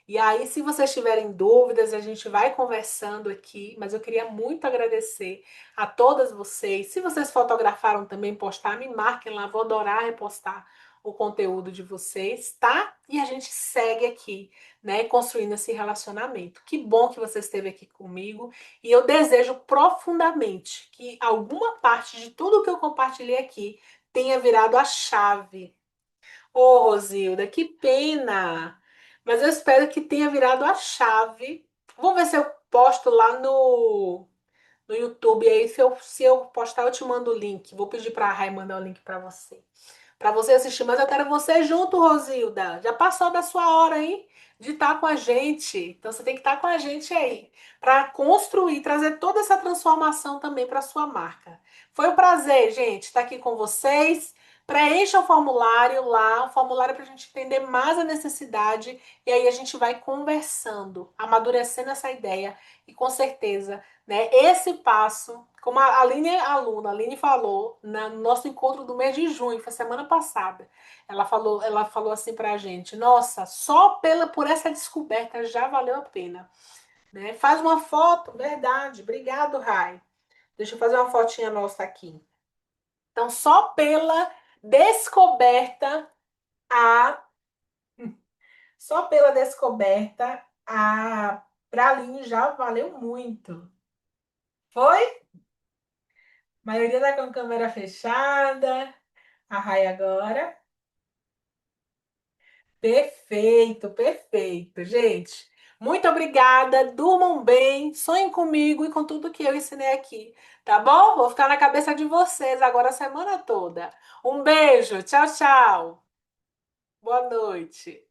E aí, se vocês tiverem dúvidas, a gente vai conversando aqui, mas eu queria muito agradecer a todas vocês. Se vocês fotografaram também, postar, me marquem lá, vou adorar repostar o conteúdo de vocês, tá? E a gente segue aqui, né, construindo esse relacionamento. Que bom que você esteve aqui comigo e eu desejo profundamente que alguma parte de tudo que eu compartilhei aqui tenha virado a chave. Ô, Rosilda, que pena! Mas eu espero que tenha virado a chave. Vamos ver se eu posto lá no YouTube. Aí, se eu postar, eu te mando o link. Vou pedir para a Rai mandar o link para você assistir. Mas eu quero você junto, Rosilda. Já passou da sua hora, hein? De estar com a gente. Então você tem que estar com a gente aí para construir, trazer toda essa transformação também para sua marca. Foi um prazer, gente, estar aqui com vocês. Preencha o formulário lá, o formulário para a gente entender mais a necessidade e aí a gente vai conversando, amadurecendo essa ideia e com certeza, né, esse passo, como a Aline, a aluna, a Aline falou no nosso encontro do mês de junho, foi semana passada, ela falou assim para a gente, nossa, só por essa descoberta já valeu a pena, né? Faz uma foto, verdade, obrigado, Rai. Deixa eu fazer uma fotinha nossa aqui. Então, só pela descoberta a só pela descoberta a Praline já valeu muito. Foi? A maioria tá com câmera fechada. A Rai agora. Perfeito, perfeito, gente. Muito obrigada. Durmam bem, sonhem comigo e com tudo que eu ensinei aqui, tá bom? Vou ficar na cabeça de vocês agora a semana toda. Um beijo, tchau, tchau. Boa noite.